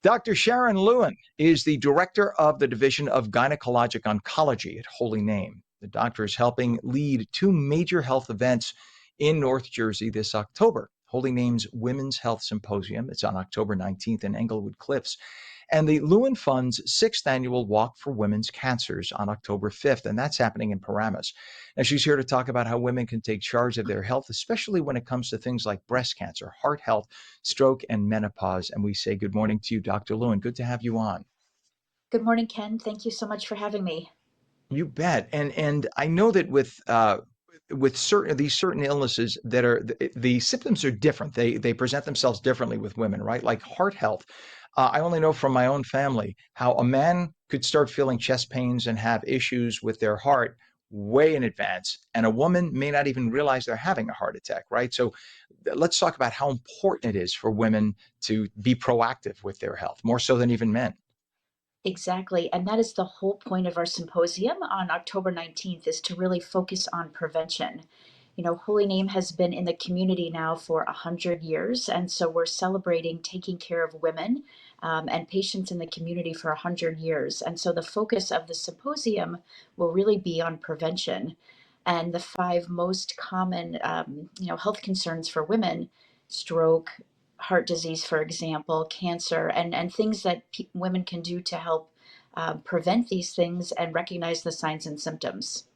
S1: Dr. Sharyn Lewin is the director of the Division of Gynecologic Oncology at Holy Name. The doctor is helping lead two major health events in North Jersey this October. Holy Name's Women's Health Symposium. It's on October 19th in Englewood Cliffs. And the Lewin Fund's 6th annual Walk for Women's Cancers on October 5th, and that's happening in Paramus. Now, she's here to talk about how women can take charge of their health, especially when it comes to things like breast cancer, heart health, stroke, and menopause. And we say good morning to you, Dr. Lewin. Good to have you on.
S5: Good morning, Ken. Thank you so much for having me.
S1: You bet. And I know that with certain illnesses that are the symptoms are different. They present themselves differently with women, right? Like heart health. I only know from my own family how a man could start feeling chest pains and have issues with their heart way in advance, and a woman may not even realize they're having a heart attack, right? So let's talk about how important it is for women to be proactive with their health, more so than even men.
S5: Exactly. And that is the whole point of our symposium on October 19th, is to really focus on prevention. Holy Name has been in the community now for 100 years. And so we're celebrating taking care of women and patients in the community for 100 years. And so the focus of the symposium will really be on prevention. And the 5 most common, health concerns for women: stroke, heart disease, for example, cancer, and things that women can do to help prevent these things and recognize the signs and symptoms.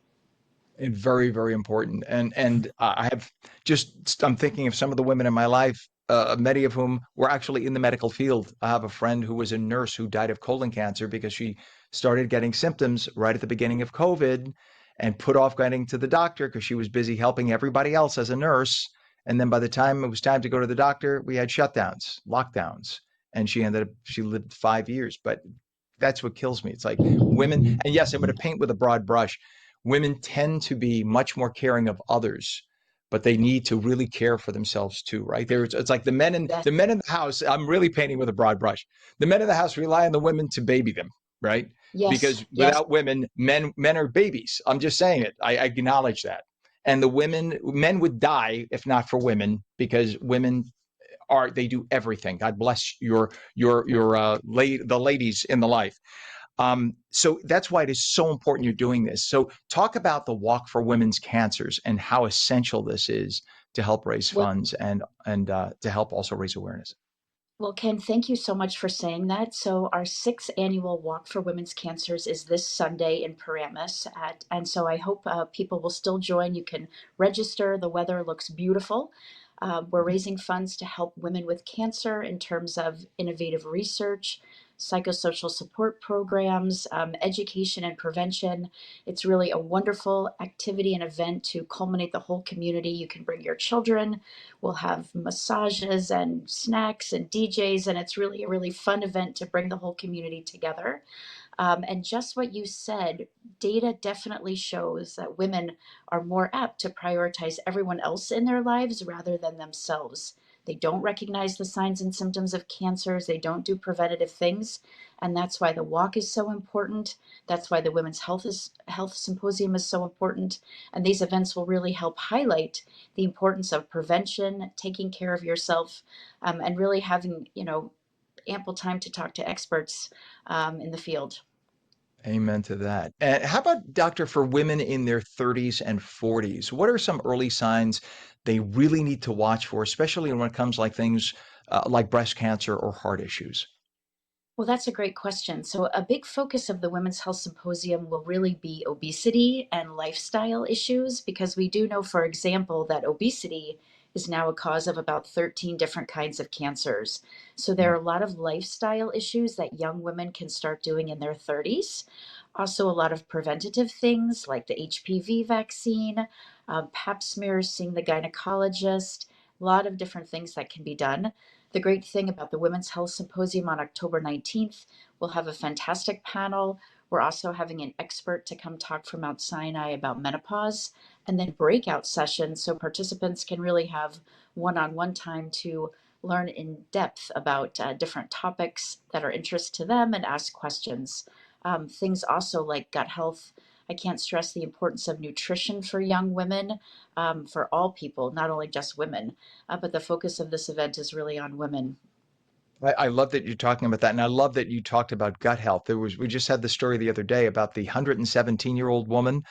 S1: And very, very important. And I'm thinking of some of the women in my life, many of whom were actually in the medical field. I have a friend who was a nurse who died of colon cancer because she started getting symptoms right at the beginning of COVID and put off getting to the doctor because she was busy helping everybody else as a nurse. And then by the time it was time to go to the doctor, we had shutdowns, lockdowns, and she lived 5 years. But that's what kills me. It's like women, and yes, I'm going to paint with a broad brush. Women tend to be much more caring of others, but they need to really care for themselves too, right? It's like the men in
S5: Yes,
S1: the house. I'm really painting with a broad brush. The men in the house rely on the women to baby them, right?
S5: yes,
S1: Because
S5: yes.
S1: without women, men are babies. I'm just saying it. I acknowledge that. And men would die if not for women, because women they do everything. God bless the ladies in the life. So that's why it is so important you're doing this. So talk about the Walk for Women's Cancers and how essential this is to help raise
S5: Well,
S1: funds and to help also raise awareness.
S5: Well, Ken, thank you so much for saying that. So, our 6th annual Walk for Women's Cancers is this Sunday in Paramus. And so I hope people will still join. You can register. The weather looks beautiful. We're raising funds to help women with cancer in terms of innovative research, psychosocial support programs, education and prevention. It's really a wonderful activity and event to culminate the whole community. You can bring your children. We'll have massages and snacks and DJs, and it's really a really fun event to bring the whole community together. And just what you said, data definitely shows that women are more apt to prioritize everyone else in their lives rather than themselves. They don't recognize the signs and symptoms of cancers. They don't do preventative things. And that's why the walk is so important. That's why the Women's Health Symposium is so important. And these events will really help highlight the importance of prevention, taking care of yourself, and really having, ample time to talk to experts in the field.
S1: Amen to that. And how about, doctor, for women in their 30s and 40s? What are some early signs they really need to watch for, especially when it comes like things like breast cancer or heart issues?
S5: Well, that's a great question. So, a big focus of the Women's Health Symposium will really be obesity and lifestyle issues, because we do know, for example, that obesity is now a cause of about 13 different kinds of cancers. So, there are
S1: Mm.
S5: a lot of lifestyle issues that young women can start doing in their 30s. Also, a lot of preventative things like the HPV vaccine, pap smears, seeing the gynecologist, a lot of different things that can be done. The great thing about the Women's Health Symposium on October 19th, we'll have a fantastic panel. We're also having an expert to come talk from Mount Sinai about menopause, and then breakout sessions so participants can really have one on one time to learn in depth about different topics that are interest to them and ask questions. Things also like gut health. I can't stress the importance of nutrition for young women, for all people, not only just women. But the focus of this event is really on women.
S1: I love that you're talking about that, and I love that you talked about gut health. We just had the story the other day about the 117-year-old woman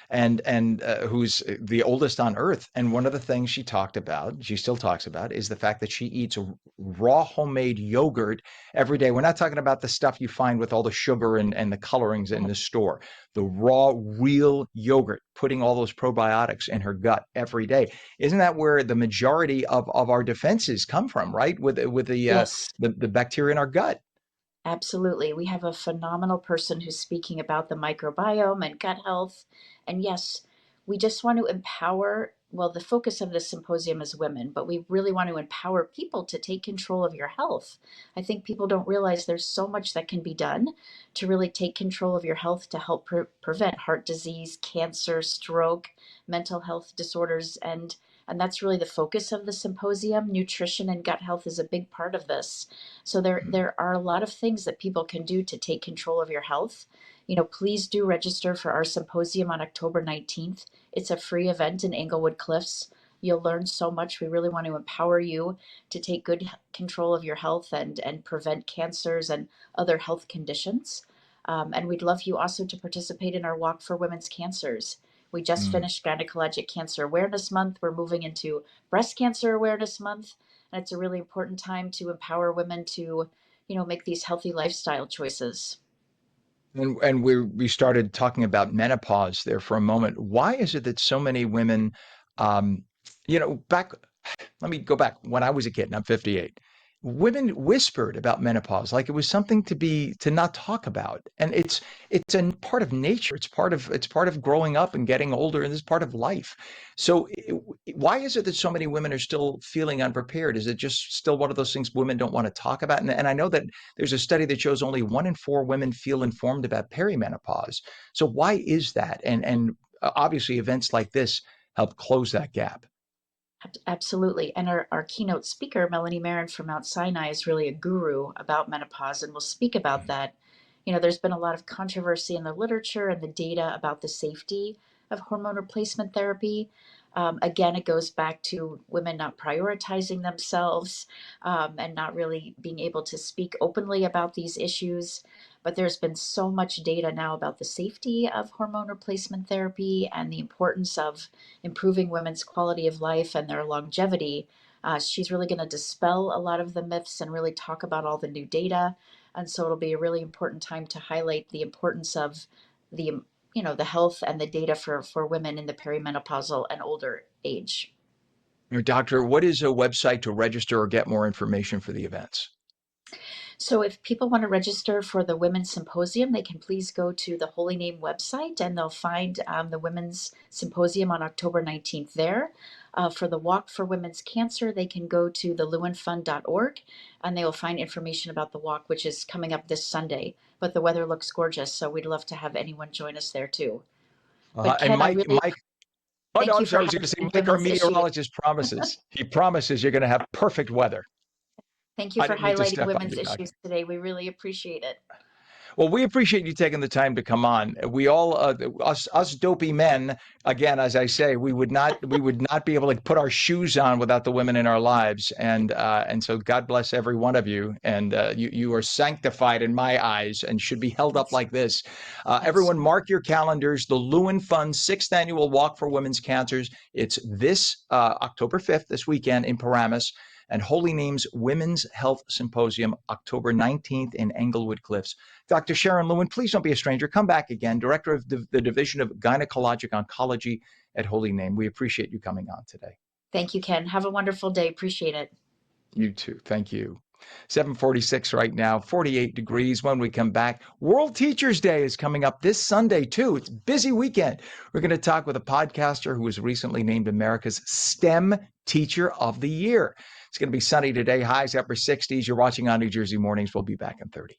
S1: and who's the oldest on earth. And one of the things she talked about, she still talks about, is the fact that she eats raw homemade yogurt every day. We're not talking about the stuff you find with all the sugar and the colorings in the store. The raw, real yogurt, putting all those probiotics in her gut every day. Isn't that where the majority of our defenses come from, right? With
S5: Yes,
S1: the bacteria in our gut.
S5: absolutely. We have a phenomenal person who's speaking about the microbiome and gut health. And yes, we just want to empower. Well, the focus of this symposium is women, but we really want to empower people to take control of your health. I think people don't realize there's so much that can be done to really take control of your health to help prevent heart disease, cancer, stroke, mental health disorders, and that's really the focus of the symposium. Nutrition and gut health is a big part of this. So there are a lot of things that people can do to take control of your health. Please do register for our symposium on October 19th. It's a free event in Englewood Cliffs. You'll learn so much. We really want to empower you to take good control of your health and prevent cancers and other health conditions. And we'd love you also to participate in our Walk for Women's Cancers. We just
S1: Mm.
S5: finished Gynecologic Cancer Awareness Month. We're moving into Breast Cancer Awareness Month. And it's a really important time to empower women to, make these healthy lifestyle choices.
S1: And we started talking about menopause there for a moment. Why is it that so many women, um, back, let me go back. When I was a kid, and I'm 58, women whispered about menopause like it was something to not talk about. And it's a part of nature. It's part of growing up and getting older, and it's part of life. So why is it that so many women are still feeling unprepared? Is it just still one of those things women don't want to talk about? And I know that there's a study that shows only 1 in 4 women feel informed about perimenopause. So why is that? And obviously events like this help close that gap.
S5: Absolutely. And our keynote speaker, Melanie Marin from Mount Sinai, is really a guru about menopause and will speak about that. There's been a lot of controversy in the literature and the data about the safety of hormone replacement therapy. Again, it goes back to women not prioritizing themselves, and not really being able to speak openly about these issues. But there's been so much data now about the safety of hormone replacement therapy and the importance of improving women's quality of life and their longevity. She's really going to dispel a lot of the myths and really talk about all the new data. And so it'll be a really important time to highlight the importance of the the health and the data for women in the perimenopausal and older age.
S1: Doctor, what is a website to register or get more information for the events?
S5: So if people want to register for the Women's Symposium, they can please go to the Holy Name website and they'll find the Women's Symposium on October 19th there. For the Walk for Women's Cancer, they can go to thelewinfund.org and they will find information about the walk, which is coming up this Sunday. But the weather looks gorgeous, so we'd love to have anyone join us there too. But
S1: And
S5: Ken, I really
S1: Mike. Oh no,
S5: thank
S1: I'm
S5: you for
S1: sorry. I was going to say,
S5: highlighting
S1: Mike, our
S5: women's issues.
S1: meteorologist promises. He promises you're going to have perfect weather.
S5: Thank you
S1: I
S5: for
S1: didn't mean to
S5: highlighting
S1: step on
S5: women's
S1: you, Doc.
S5: issues today. We really appreciate it.
S1: Well, we appreciate you taking the time to come on. We all, us dopey men, again, as I say, we would not be able to put our shoes on without the women in our lives. And so God bless every one of you. And you are sanctified in my eyes and should be held up like this. Everyone, mark your calendars. The Lewin Fund 6th Annual Walk for Women's Cancers. It's this October 5th, this weekend in Paramus. And Holy Names Women's Health Symposium, October 19th in Englewood Cliffs. Dr. Sharyn Lewin, please don't be a stranger. Come back again, Director of the Division of Gynecologic Oncology at Holy Name. We appreciate you coming on today.
S5: Thank you, Ken. Have a wonderful day. Appreciate it.
S1: You too. Thank you. 7:46 right now, 48 degrees. When we come back, World Teachers Day is coming up this Sunday, too. It's a busy weekend. We're going to talk with a podcaster who was recently named America's STEM Teacher of the Year. It's going to be sunny today, highs upper 60s. You're watching on New Jersey Mornings. We'll be back in 30.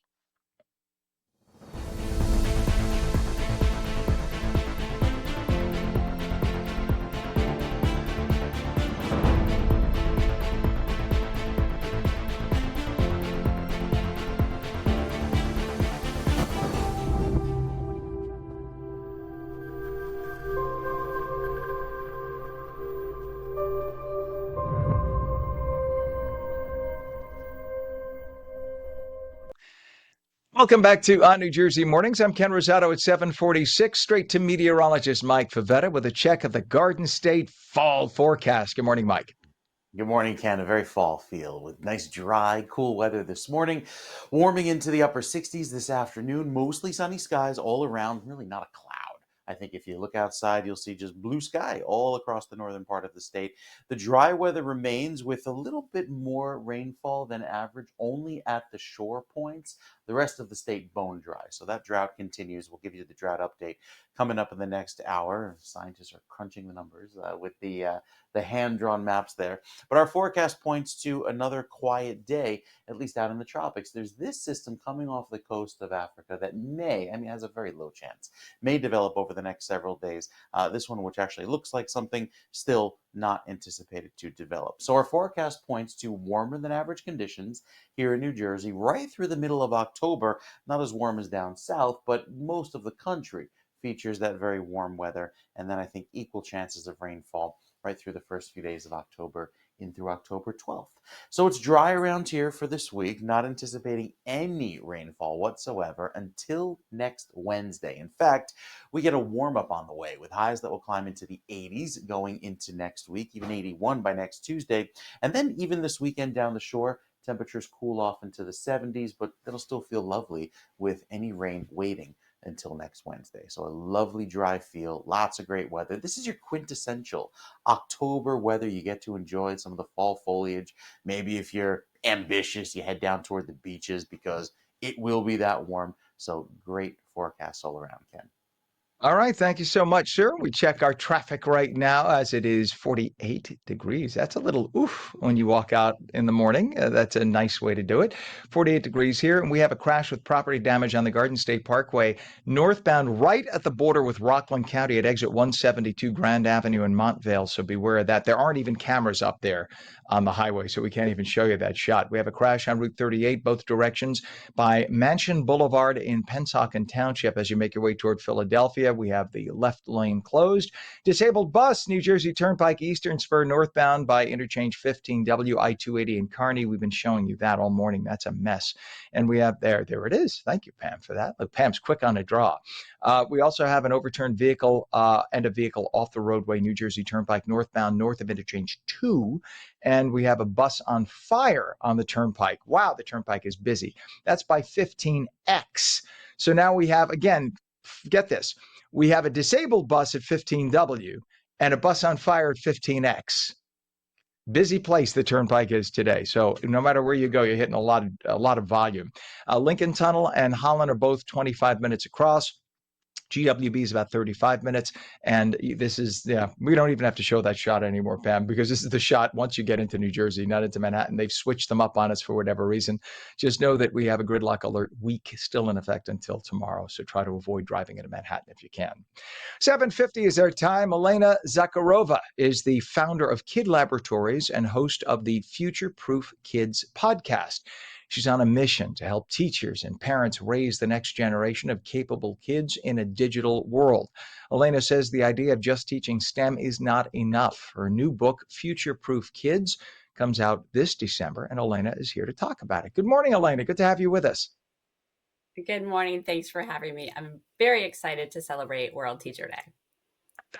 S1: Welcome back to On New Jersey Mornings. I'm Ken Rosato at 7:46. Straight to meteorologist Mike Favetta with a check of the Garden State fall forecast. Good morning, Mike.
S2: Good morning, Ken. A very fall feel with nice, dry, cool weather this morning, warming into the upper 60s this afternoon. Mostly sunny skies all around, really not a cloud. I think if you look outside, you'll see just blue sky all across the northern part of the state. The dry weather remains with a little bit more rainfall than average, only at the shore points. The rest of the state bone dry. So that drought continues. We'll give you the drought update coming up in the next hour. Scientists are crunching the numbers with the hand-drawn maps there. But our forecast points to another quiet day, at least out in the tropics. There's this system coming off the coast of Africa that has a very low chance, may develop over the next several days. This one, which actually looks like something, still not anticipated to develop. So our forecast points to warmer than average conditions here in New Jersey right through the middle of October. Not as warm as down south, but most of the country features that very warm weather. And then I think equal chances of rainfall right through the first few days of October in through October 12th. So it's dry around here for this week, not anticipating any rainfall whatsoever until next Wednesday. In fact, we get a warm up on the way with highs that will climb into the 80s going into next week, even 81 by next Tuesday. And then even this weekend down the shore, temperatures cool off into the 70s, but it'll still feel lovely with any rain waiting until next Wednesday. So a lovely dry feel, lots of great weather. This is your quintessential October weather. You get to enjoy some of the fall foliage. Maybe if you're ambitious, you head down toward the beaches because it will be that warm. So great forecast all around, Ken.
S1: All right. Thank you so much, sir. We check our traffic right now as it is 48 degrees. That's a little oof when you walk out in the morning. That's a nice way to do it. 48 degrees here. And we have a crash with property damage on the Garden State Parkway, northbound right at the border with Rockland County at exit 172 Grand Avenue in Montvale. So beware of that. There aren't even cameras up there on the highway, so we can't even show you that shot. We have a crash on Route 38, both directions, by Mansion Boulevard in Pennsauken Township as you make your way toward Philadelphia. We have the left lane closed. Disabled bus, New Jersey Turnpike Eastern Spur northbound by interchange 15W I-280 in Kearney. We've been showing you that all morning. That's a mess. And we have there it is. Thank you, Pam, for that. Look, Pam's quick on a draw. We also have an overturned vehicle and a vehicle off the roadway, New Jersey Turnpike northbound, north of interchange 2. And we have a bus on fire on the turnpike. Wow, the turnpike is busy. That's by 15X. So now we have, again, get this. We have a disabled bus at 15W and a bus on fire at 15X. Busy place the turnpike is today. So no matter where you go, you're hitting a lot of volume. Lincoln Tunnel and Holland are both 25 minutes across. GWB is about 35 minutes. And this is, yeah, we don't even have to show that shot anymore, Pam, because this is the shot once you get into New Jersey, not into Manhattan. They've switched them up on us for whatever reason. Just know that we have a gridlock alert week still in effect until tomorrow. So try to avoid driving into Manhattan if you can. 7:50 is our time. Elena Zakharova is the founder of Kid Laboratories and host of the Future Proof Kids podcast. She's on a mission to help teachers and parents raise the next generation of capable kids in a digital world. Elena says the idea of just teaching STEM is not enough. Her new book, Future Proof Kids, comes out this December, and Elena is here to talk about it. Good morning, Elena. Good to have you with us.
S6: Good morning. Thanks for having me. I'm very excited to celebrate World Teacher Day.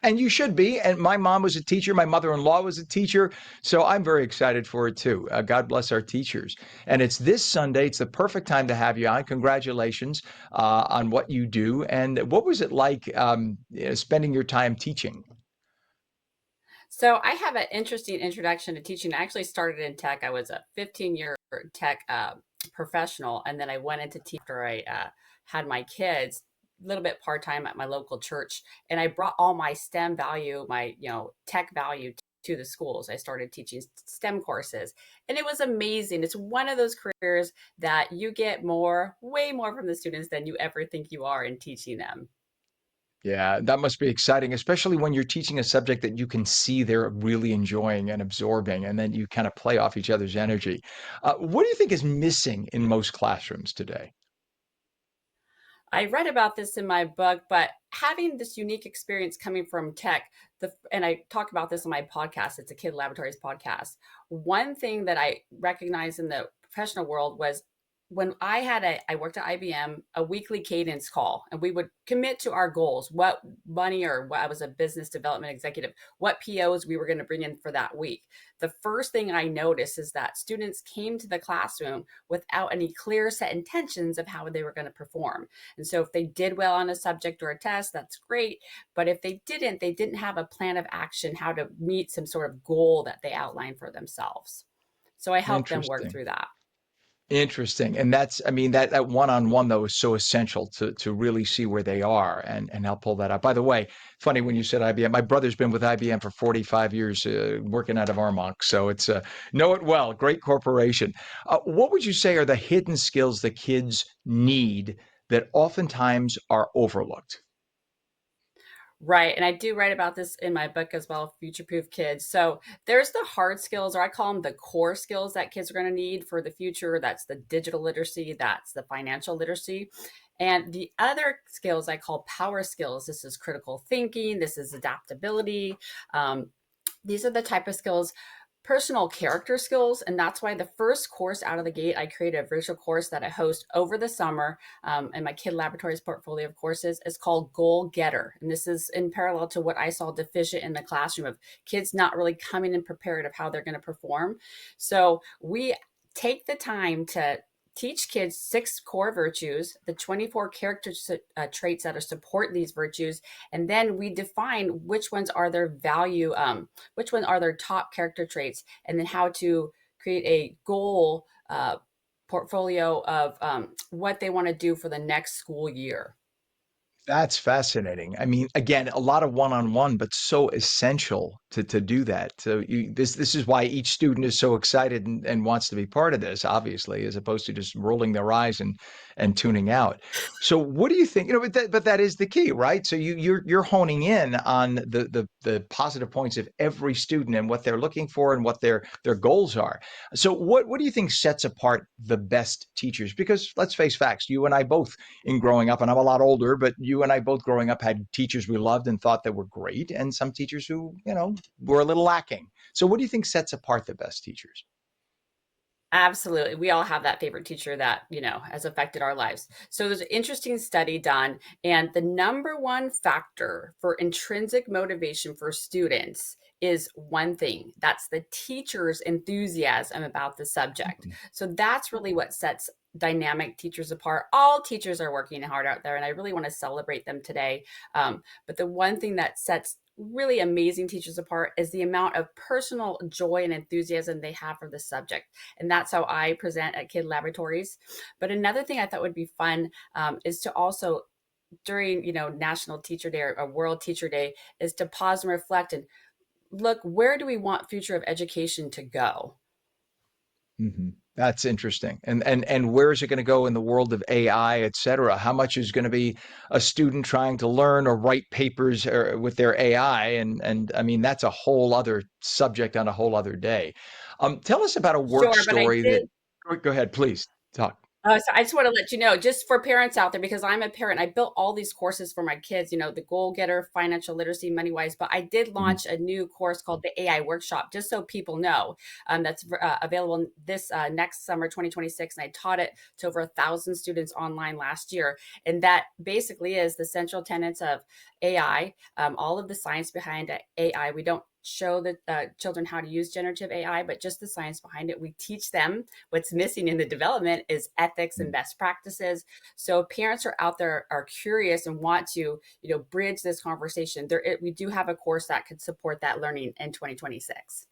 S1: And you should be. And my mom was a teacher. My mother-in-law was a teacher. So I'm very excited for it too. God bless our teachers. And it's this Sunday. It's the perfect time to have you on. Congratulations on what you do. And what was it like spending your time teaching?
S6: So I have an interesting introduction to teaching. I actually started in tech. I was a 15-year tech professional. And then I went into teaching after I had my kids, a little bit part-time at my local church. And I brought all my STEM value, my tech value to the schools. I started teaching STEM courses, and it was amazing. It's one of those careers that you get way more from the students than you ever think you are in teaching them.
S1: Yeah, that must be exciting, especially when you're teaching a subject that you can see they're really enjoying and absorbing, and then you kind of play off each other's energy. What do you think is missing in most classrooms today?
S6: I read about this in my book, but having this unique experience coming from tech, and I talk about this on my podcast, it's a Kid Laboratories podcast. One thing that I recognized in the professional world was when I worked at IBM, a weekly cadence call, and we would commit to our goals, what money, or what I was a business development executive, what POs we were going to bring in for that week. The first thing I noticed is that students came to the classroom without any clear set intentions of how they were going to perform. And so if they did well on a subject or a test, that's great. But if they didn't have a plan of action, how to meet some sort of goal that they outlined for themselves. So I helped them work
S1: Interesting.
S6: through that.
S1: Interesting. And that's, I mean, that one-on-one though is so essential to really see where they are and help pull that out. By the way, funny when you said IBM, my brother's been with IBM for 45 years, working out of Armonk. So it's know it well. Great corporation. What would you say are the hidden skills that kids need that oftentimes are overlooked?
S6: Right. And I do write about this in my book as well, Future Proof Kids. So there's the hard skills, or I call them the core skills that kids are going to need for the future. That's the digital literacy, that's the financial literacy. And the other skills I call power skills. This is critical thinking, this is adaptability. These are the type of skills, personal character skills. And that's why the first course out of the gate, I created a virtual course that I host over the summer in my Kid Laboratories portfolio of courses. Is called Goal Getter. And this is in parallel to what I saw deficient in the classroom of kids not really coming in prepared of how they're going to perform. So we take the time to teach kids 6 core virtues, the 24 character traits that are support these virtues, and then we define which ones are their value, which ones are their top character traits, and then how to create a goal portfolio of what they want to do for the next school year.
S1: That's fascinating. I mean, again, a lot of one-on-one, but so essential to do that. So this is why each student is so excited and wants to be part of this, obviously, as opposed to just rolling their eyes and tuning out. So what do you think? But that is the key, right? So you're honing in on the positive points of every student and what they're looking for and what their goals are. So what do you think sets apart the best teachers? Because let's face facts, you and I both in growing up, and I'm a lot older, but you and I both growing up had teachers we loved and thought that were great, and some teachers who, were a little lacking. So what do you think sets apart the best teachers?
S6: Absolutely. We all have that favorite teacher that, has affected our lives. So there's an interesting study done, and the number one factor for intrinsic motivation for students is one thing. That's the teacher's enthusiasm about the subject. So that's really what sets dynamic teachers apart. All teachers are working hard out there, and I really want to celebrate them today. But the one thing that sets really amazing teachers apart is the amount of personal joy and enthusiasm they have for the subject. And that's how I present at Kid Laboratories. But another thing I thought would be fun is to also during, National Teacher Day or World Teacher Day is to pause and reflect and look, where do we want future of education to go?
S1: Hmm. That's interesting. And where is it going to go in the world of AI, et cetera? How much is going to be a student trying to learn or write papers with their AI? And I mean, that's a whole other subject on a whole other day. Tell us about a work
S6: Sure, but I
S1: story that.
S6: did.
S1: Go ahead, please talk.
S6: So I just want to let you know, just for parents out there, because I'm a parent, I built all these courses for my kids, the Goal Getter, Financial Literacy, Money Wise. But I did
S1: Mhm.
S6: launch a new course called the AI Workshop, just so people know. That's available this next summer, 2026. And I taught it to over 1,000 students online last year. And that basically is the central tenets of AI, all of the science behind AI. We don't show the children how to use generative AI, but just the science behind it. We teach them what's missing in the development is ethics and best practices. So parents are out there are curious and want to, bridge this conversation. We do have a course that could support that learning in 2026.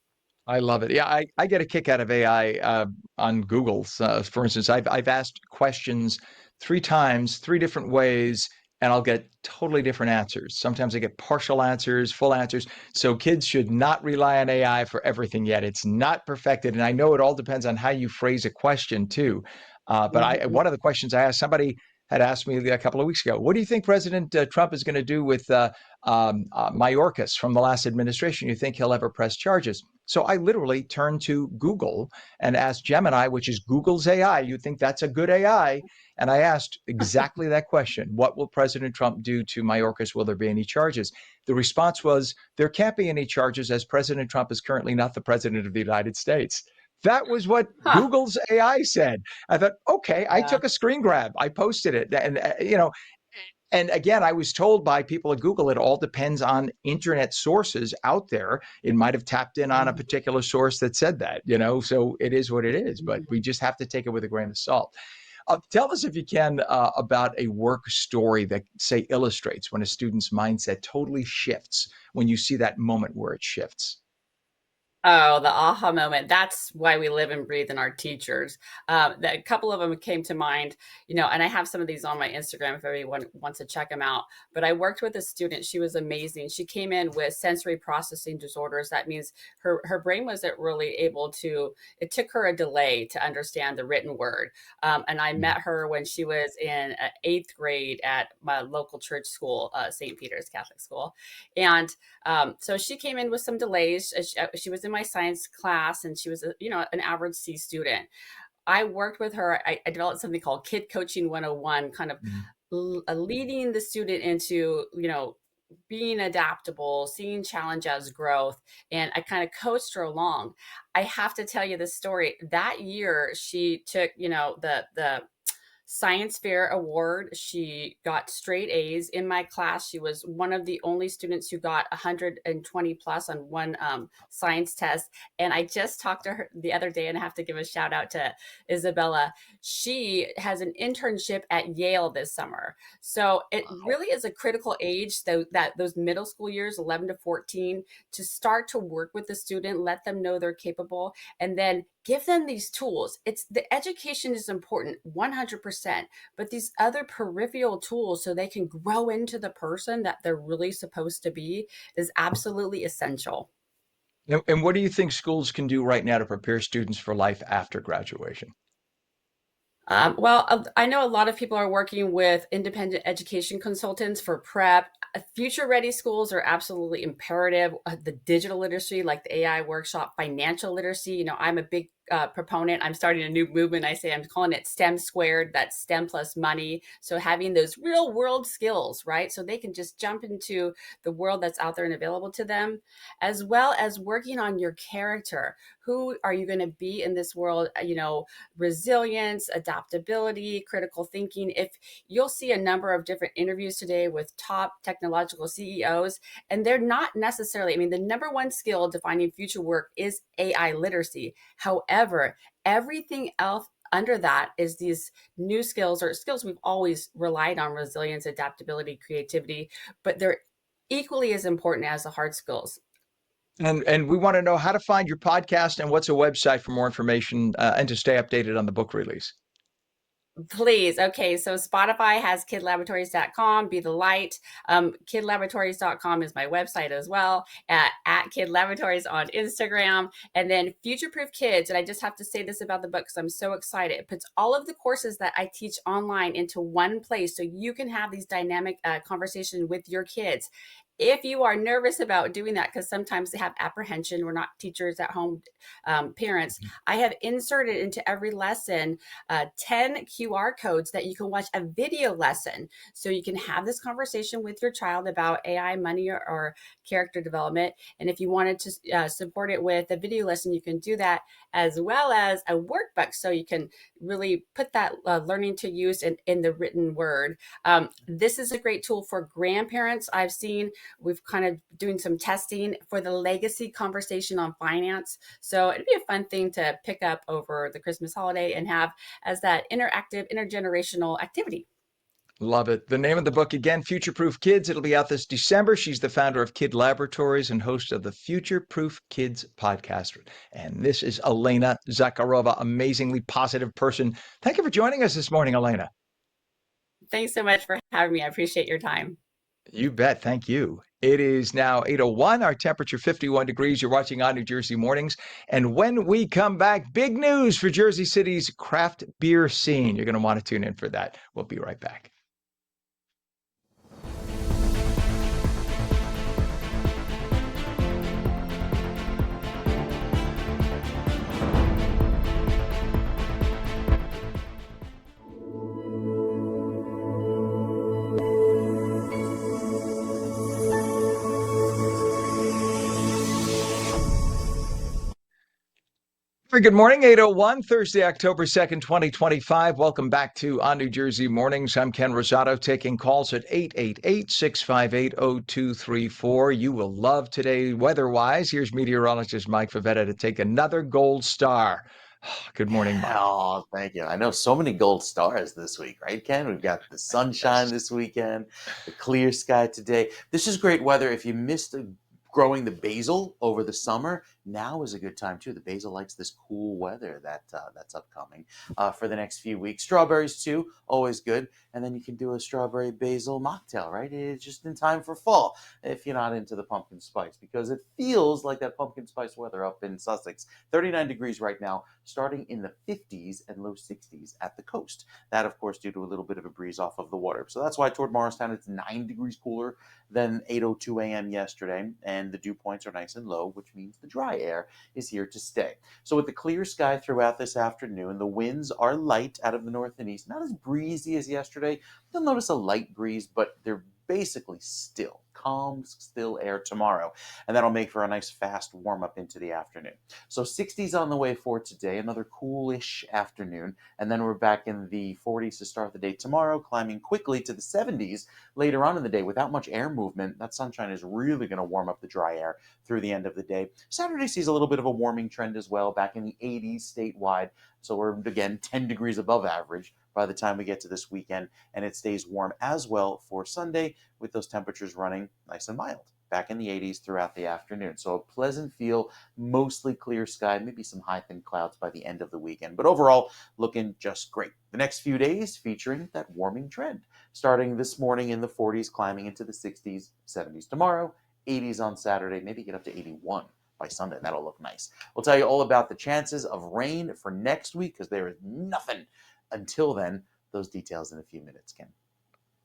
S1: I love it. Yeah, I get a kick out of AI on Google's. For instance, I've asked questions 3 times, 3 different ways, and I'll get totally different answers. Sometimes I get partial answers, full answers. So kids should not rely on AI for everything yet. It's not perfected, and I know it all depends on how you phrase a question too. But
S6: Mhm.
S1: one of the questions I asked somebody had asked me a couple of weeks ago, "What do you think President Trump is going to do with Mayorkas from the last administration? You think he'll ever press charges?" So I literally turned to Google and asked Gemini, which is Google's AI. You think that's a good AI? And I asked exactly that question. What will President Trump do to Mayorkas? Will there be any charges? The response was, there can't be any charges as President Trump is currently not the president of the United States. That was what
S6: Huh.
S1: Google's AI said. I thought, okay, I
S6: Yeah.
S1: took a screen grab. I posted it. And again, I was told by people at Google it all depends on internet sources out there. It might have tapped in on a
S6: Mhm.
S1: particular source that said that. So it is what it is, but we just have to take it with a grain of salt. Tell us, if you can, about a work story that, say, illustrates when a student's mindset totally shifts when you see that moment where it shifts.
S6: Oh, the aha moment. That's why we live and breathe in our teachers. A couple of them came to mind, and I have some of these on my Instagram if anyone wants to check them out. But I worked with a student. She was amazing. She came in with sensory processing disorders. That means her brain wasn't really able to, it took her a delay to understand the written word. And I
S1: Mhm.
S6: met her when she was in 8th grade at my local church school, St. Peter's Catholic School. And so she came in with some delays. She was in my science class, and she was, an average C student. I worked with her. I developed something called Kid Coaching 101, kind of
S1: Mhm.
S6: leading the student into, being adaptable, seeing challenge as growth. And I kind of coached her along. I have to tell you this story. That year, she took, the science fair award. She got straight A's in my class. She was one of the only students who got 120 plus on one science test. And I just talked to her the other day, and I have to give a shout out to Isabella. She has an internship at Yale this summer. So it
S1: Wow.
S6: really is a critical age, though, that those middle school years, 11 to 14, to start to work with the student, let them know they're capable, and then give them these tools. It's the education is important 100%, but these other peripheral tools so they can grow into the person that they're really supposed to be is absolutely essential.
S1: And what do you think schools can do right now to prepare students for life after graduation?
S6: I know a lot of people are working with independent education consultants for prep. Future ready schools are absolutely imperative. The digital literacy, like the AI workshop, financial literacy. I'm a big proponent. I'm starting a new movement. I'm calling it STEM squared. That's STEM plus money. So having those real world skills, right? So they can just jump into the world that's out there and available to them, as well as working on your character. Who are you going to be in this world? Resilience, adaptability, critical thinking. If you'll see a number of different interviews today with top technological CEOs, and they're not necessarily, the number one skill defining future work is AI literacy. However, everything else under that is these new skills or skills we've always relied on: resilience, adaptability, creativity, but they're equally as important as the hard skills.
S1: And we want to know how to find your podcast and what's a website for more information and to stay updated on the book release.
S6: Please. Okay. So Spotify has kidlaboratories.com, be the light. Kidlaboratories.com is my website as well, at Kid Laboratories on Instagram. And then Future Proof Kids. And I just have to say this about the book because I'm so excited. It puts all of the courses that I teach online into one place so you can have these dynamic conversations with your kids. If you are nervous about doing that, because sometimes they have apprehension, we're not teachers at home, parents, I have inserted into every lesson 10 QR codes that you can watch a video lesson. So you can have this conversation with your child about AI, money, or character development. And if you wanted to support it with a video lesson, you can do that, as well as a workbook. So you can really put that learning to use in the written word. This is a great tool for grandparents. I've seen we've kind of doing some testing for the legacy conversation on finance. So it'd be a fun thing to pick up over the Christmas holiday and have as that interactive, intergenerational activity.
S1: Love it. The name of the book again, Future Proof Kids. It'll be out this December. She's the founder of Kid Laboratories and host of the Future Proof Kids podcast. And this is Elena Zakharova, amazingly positive person. Thank you for joining us this morning, Elena.
S6: Thanks so much for having me. I appreciate your time.
S1: You bet. Thank you. It is now 8:01. Our temperature 51 degrees. You're watching On New Jersey Mornings. And when we come back, big news for Jersey City's craft beer scene. You're going to want to tune in for that. We'll be right back. Very good morning, 8:01, Thursday, October 2nd, 2025. Welcome back to On New Jersey Mornings. I'm Ken Rosato, taking calls at 888-658-0234. You will love today weather-wise. Here's meteorologist Mike Favetta to take another gold star. Good morning, Mike.
S2: Oh, thank you. I know so many gold stars this week, right, Ken? We've got the sunshine this weekend, the clear sky today. This is great weather. If you missed growing the basil over the summer, now is a good time too. The basil likes this cool weather that's upcoming for the next few weeks. Strawberries too, always good. And then you can do a strawberry basil mocktail, right? It's just in time for fall if you're not into the pumpkin spice, because it feels like that pumpkin spice weather up in Sussex. 39 degrees right now, starting in the 50s and low 60s at the coast. That, of course, due to a little bit of a breeze off of the water. So that's why toward Morristown it's 9 degrees cooler than 8:02 a.m. yesterday, and the dew points are nice and low, which means the dry air is here to stay. So with the clear sky throughout this afternoon, the winds are light out of the north and east, not as breezy as yesterday. You'll notice a light breeze, but they're basically still calm, still air tomorrow, and that'll make for a nice fast warm up into the afternoon. So 60s on the way for today, another coolish afternoon, and then we're back in the 40s to start the day tomorrow, climbing quickly to the 70s later on in the day. Without much air movement, that sunshine is really going to warm up the dry air through the end of the day. Saturday sees a little bit of a warming trend as well, back in the 80s statewide. So we're again 10 degrees above average by the time we get to this weekend, and it stays warm as well for Sunday, with those temperatures running nice and mild, back in the 80s throughout the afternoon. So a pleasant feel, mostly clear sky, maybe some high thin clouds by the end of the weekend, but overall looking just great. The next few days featuring that warming trend, starting this morning in the 40s, climbing into the 60s, 70s tomorrow, 80s on Saturday, maybe get up to 81 by Sunday. That'll look nice. We'll tell you all about the chances of rain for next week, because there is nothing until then. Those details in a few minutes, Ken.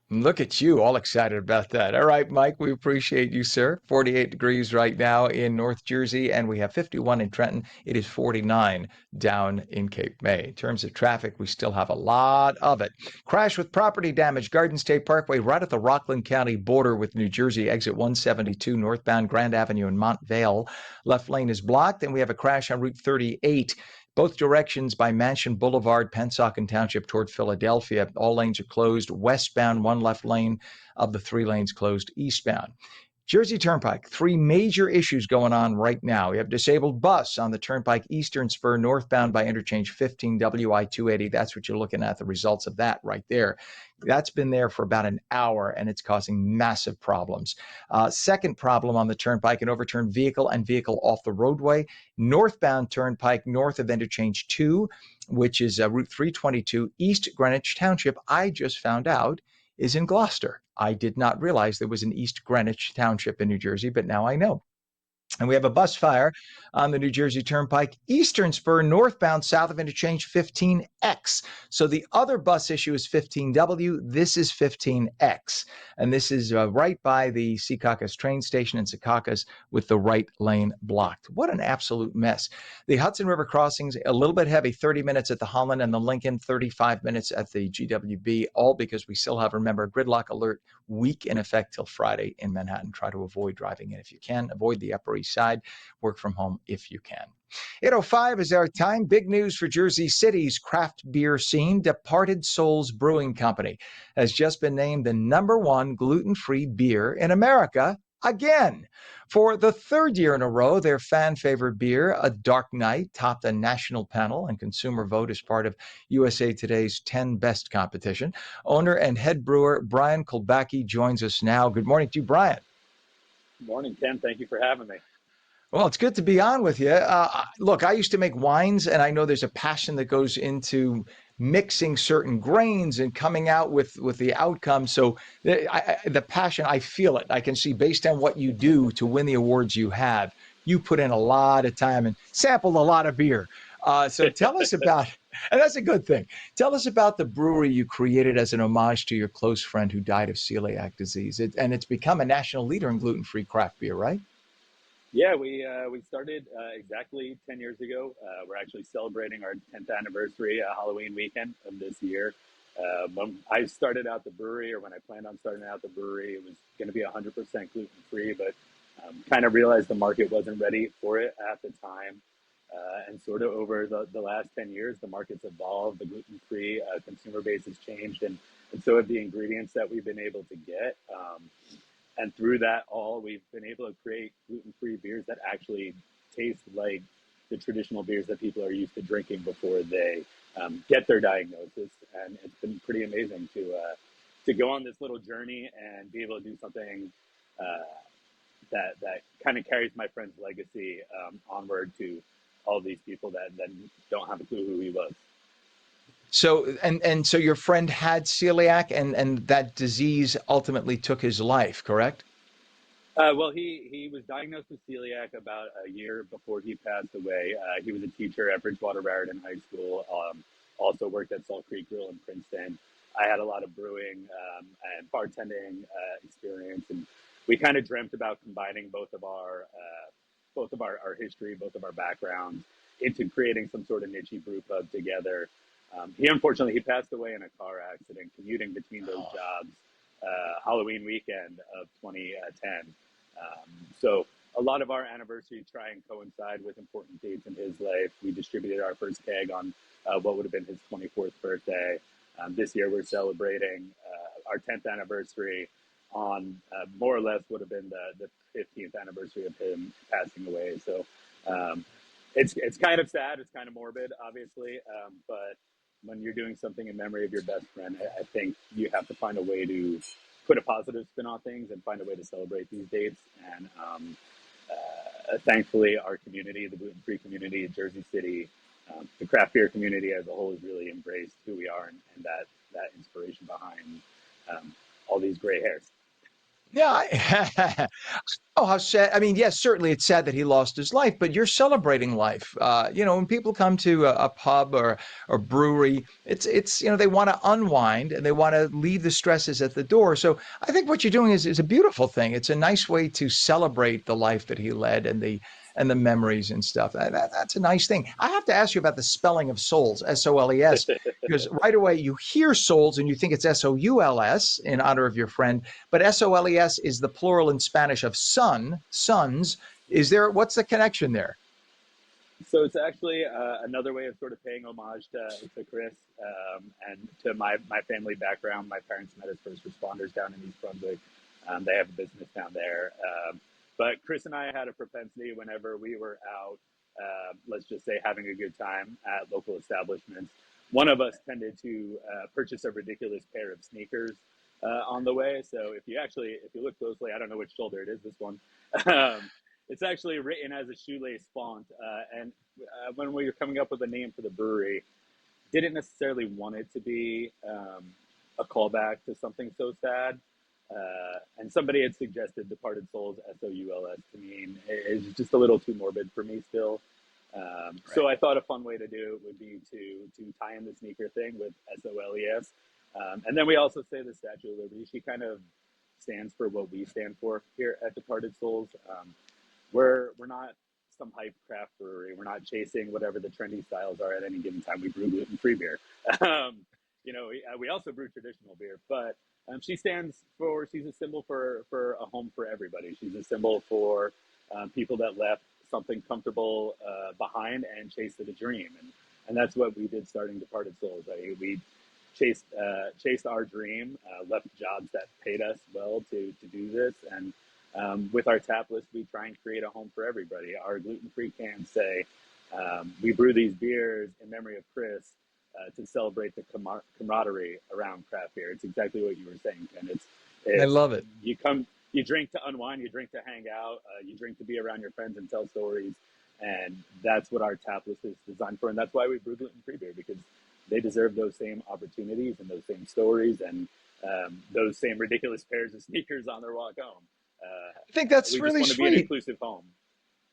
S1: Look at you, all excited about that. All right, Mike, we appreciate you, sir. 48 degrees right now in North Jersey, and we have 51 in Trenton. It is 49 down in Cape May. In terms of traffic, we still have a lot of it. Crash with property damage, Garden State Parkway, right at the Rockland County border with New Jersey, exit 172, northbound Grand Avenue in Montvale. Left lane is blocked, and we have a crash on Route 38. Both directions by Mansion Boulevard, Pennsauken Township toward Philadelphia. All lanes are closed westbound, one left lane of the 3 lanes closed eastbound. Jersey Turnpike, three major issues going on right now. We have disabled bus on the Turnpike Eastern Spur northbound by interchange 15 WI 280. That's what you're looking at, the results of that right there. That's been there for about an hour, and it's causing massive problems. Second problem on the Turnpike, an overturned vehicle and vehicle off the roadway. Northbound Turnpike north of interchange 2, which is Route 322, East Greenwich Township. I just found out is in Gloucester. I did not realize there was an East Greenwich Township in New Jersey, but now I know. And we have a bus fire on the New Jersey Turnpike Eastern Spur northbound south of interchange 15X. So the other bus issue is 15W. This is 15X. And this is right by the Secaucus train station in Secaucus with the right lane blocked. What an absolute mess. The Hudson River crossings, a little bit heavy, 30 minutes at the Holland and the Lincoln, 35 minutes at the GWB, all because we still have, remember, gridlock alert week in effect till Friday in Manhattan. Try to avoid driving in if you can. Avoid the Upper East Side. Work from home if you can. 8:05 is our time. Big news for Jersey City's craft beer scene. Departed Souls Brewing Company has just been named the #1 gluten-free beer in America again. For the third year in a row, their fan-favorite beer, A Dark Night, topped a national panel and consumer vote as part of USA Today's 10 Best competition. Owner and head brewer Brian Kulbacki joins us now. Good morning to you, Brian.
S7: Good morning, Ken. Thank you for having me.
S1: Well, it's good to be on with you. Look, I used to make wines, and I know there's a passion that goes into mixing certain grains and coming out with the outcome. So the passion, I feel it. I can see based on what you do to win the awards you have, you put in a lot of time and sampled a lot of beer. So tell us about, and that's a good thing. Tell us about the brewery you created as an homage to your close friend who died of celiac disease. And it's become a national leader in gluten-free craft beer, right?
S7: Yeah, we started exactly 10 years ago. We're actually celebrating our 10th anniversary Halloween weekend of this year. When I started out the brewery, or when I planned on starting out the brewery, it was going to be 100% gluten-free, but kind of realized the market wasn't ready for it at the time. And sort of over the last 10 years, the market's evolved, the gluten-free consumer base has changed, and so have the ingredients that we've been able to get. And through that all, we've been able to create gluten-free beers that actually taste like the traditional beers that people are used to drinking before they get their diagnosis. And it's been pretty amazing to go on this little journey and be able to do something that kind of carries my friend's legacy onward to all these people that don't have a clue who he was.
S1: So so your friend had celiac, and that disease ultimately took his life, correct?
S7: Well, he was diagnosed with celiac about a year before he passed away. He was a teacher at Bridgewater Raritan High School, also worked at Salt Creek Grill in Princeton. I had a lot of brewing and bartending experience, and we kind of dreamt about combining both of our history, both of our backgrounds, into creating some sort of niche brew pub together. He passed away in a car accident commuting between those jobs Halloween weekend of 2010. So a lot of our anniversaries try and coincide with important dates in his life. We distributed our first keg on what would have been his 24th birthday. This year we're celebrating our 10th anniversary on more or less would have been the 15th anniversary of him passing away. So it's kind of sad. It's kind of morbid, obviously, but when you're doing something in memory of your best friend, I think you have to find a way to put a positive spin on things and find a way to celebrate these dates. And thankfully, our community, the gluten-free community in Jersey City, the craft beer community as a whole has really embraced who we are and that inspiration behind all these gray hairs.
S1: Yeah. Oh, how sad. I mean, yes, certainly it's sad that he lost his life, but you're celebrating life. When people come to a pub or a brewery, it's they want to unwind and they want to leave the stresses at the door. So I think what you're doing is a beautiful thing. It's a nice way to celebrate the life that he led and the memories and stuff. That's a nice thing. I have to ask you about the spelling of souls, Soles, because right away you hear souls and you think it's Souls in honor of your friend, but Soles is the plural in Spanish of sons. What's the connection there?
S7: So it's actually another way of sort of paying homage to Chris and to my family background. My parents met as first responders down in East Brunswick. They have a business down there. But Chris and I had a propensity whenever we were out, let's just say having a good time at local establishments. One of us tended to purchase a ridiculous pair of sneakers on the way. So if you look closely, I don't know which shoulder it is, this one. It's actually written as a shoelace font. And when we were coming up with a name for the brewery, didn't necessarily want it to be a callback to something so sad. And somebody had suggested Departed Souls, SOULS, to mean it's just a little too morbid for me still. So I thought a fun way to do it would be to tie in the sneaker thing with SOLES. And then we also say the Statue of Liberty. She kind of stands for what we stand for here at Departed Souls. We're not some hype craft brewery. We're not chasing whatever the trendy styles are at any given time. We brew gluten-free beer. We also brew traditional beer, but she's a symbol for a home for everybody. She's a symbol for people that left something comfortable behind and chased a dream. And that's what we did starting Departed Souls. We chased our dream, left jobs that paid us well to do this. And with our tap list, we try and create a home for everybody. Our gluten-free cans say, we brew these beers in memory of Chris to celebrate the camaraderie around craft beer. It's exactly what you were saying, Ken.
S1: I love it.
S7: You drink to unwind, you drink to hang out, you drink to be around your friends and tell stories. And that's what our tap list is designed for. And that's why we brew gluten-free beer, because they deserve those same opportunities and those same stories and those same ridiculous pairs of sneakers on their walk home.
S1: I think that's
S7: we
S1: really
S7: just want to be an
S1: sweet.
S7: inclusive home.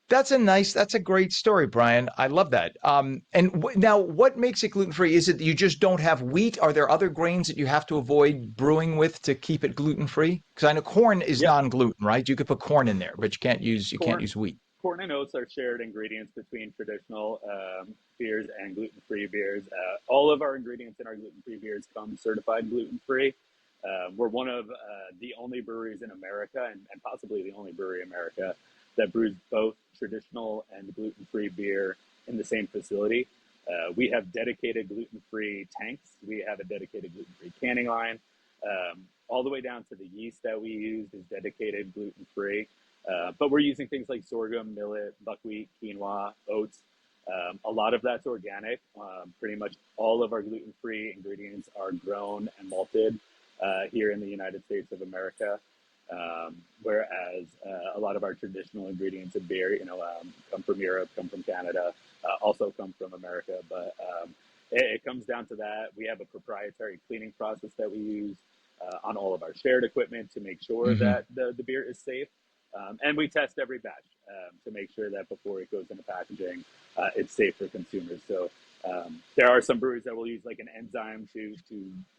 S1: That's a great story, Brian. I love that. Now, what makes it gluten free? Is it that you just don't have wheat? Are there other grains that you have to avoid brewing with to keep it gluten free? Because I know corn is
S7: Yep.
S1: non-gluten, right? You could put corn in there, but you can't use
S7: Corn,
S1: wheat.
S7: corn and oats are shared ingredients between traditional beers and gluten-free beers. All of our ingredients in our gluten-free beers come certified gluten-free. We're one of the only breweries in America, and possibly the only brewery in America, that brews both traditional and gluten-free beer in the same facility. We have dedicated gluten-free tanks. We have a dedicated gluten-free canning line. All the way down to the yeast that we use is dedicated gluten-free. But we're using things like sorghum, millet, buckwheat, quinoa, oats. A lot of that's organic. Pretty much all of our gluten-free ingredients are grown and malted here in the United States of America. Whereas a lot of our traditional ingredients of beer, come from Europe, come from Canada, also come from America. But it comes down to that. We have a proprietary cleaning process that we use on all of our shared equipment to make sure that the beer is safe. And we test every batch to make sure that before it goes into packaging, it's safe for consumers. So there are some breweries that will use like an enzyme to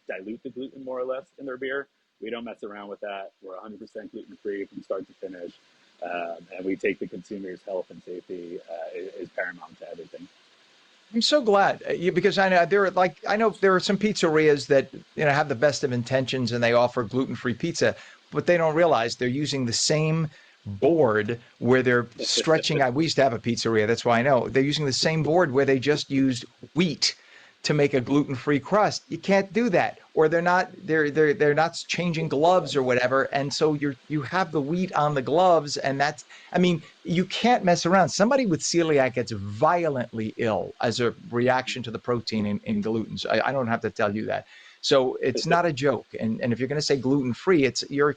S7: dilute the gluten more or less in their beer. We don't mess around with that. We're 100% gluten-free from start to finish. And we take the consumer's health and safety is paramount to everything.
S1: I'm so glad because I know there are some pizzerias that have the best of intentions and they offer gluten-free pizza, but they don't realize they're using the same board where they're stretching out. We used to have a pizzeria, that's why I know. They're using the same board where they just used wheat to make a gluten-free crust. You can't do that, or they're not changing gloves or whatever, and so you have the wheat on the gloves, and you can't mess around. Somebody with celiac gets violently ill as a reaction to the protein in gluten. So I don't have to tell you that. So it's not a joke. And if you're going to say gluten-free, you're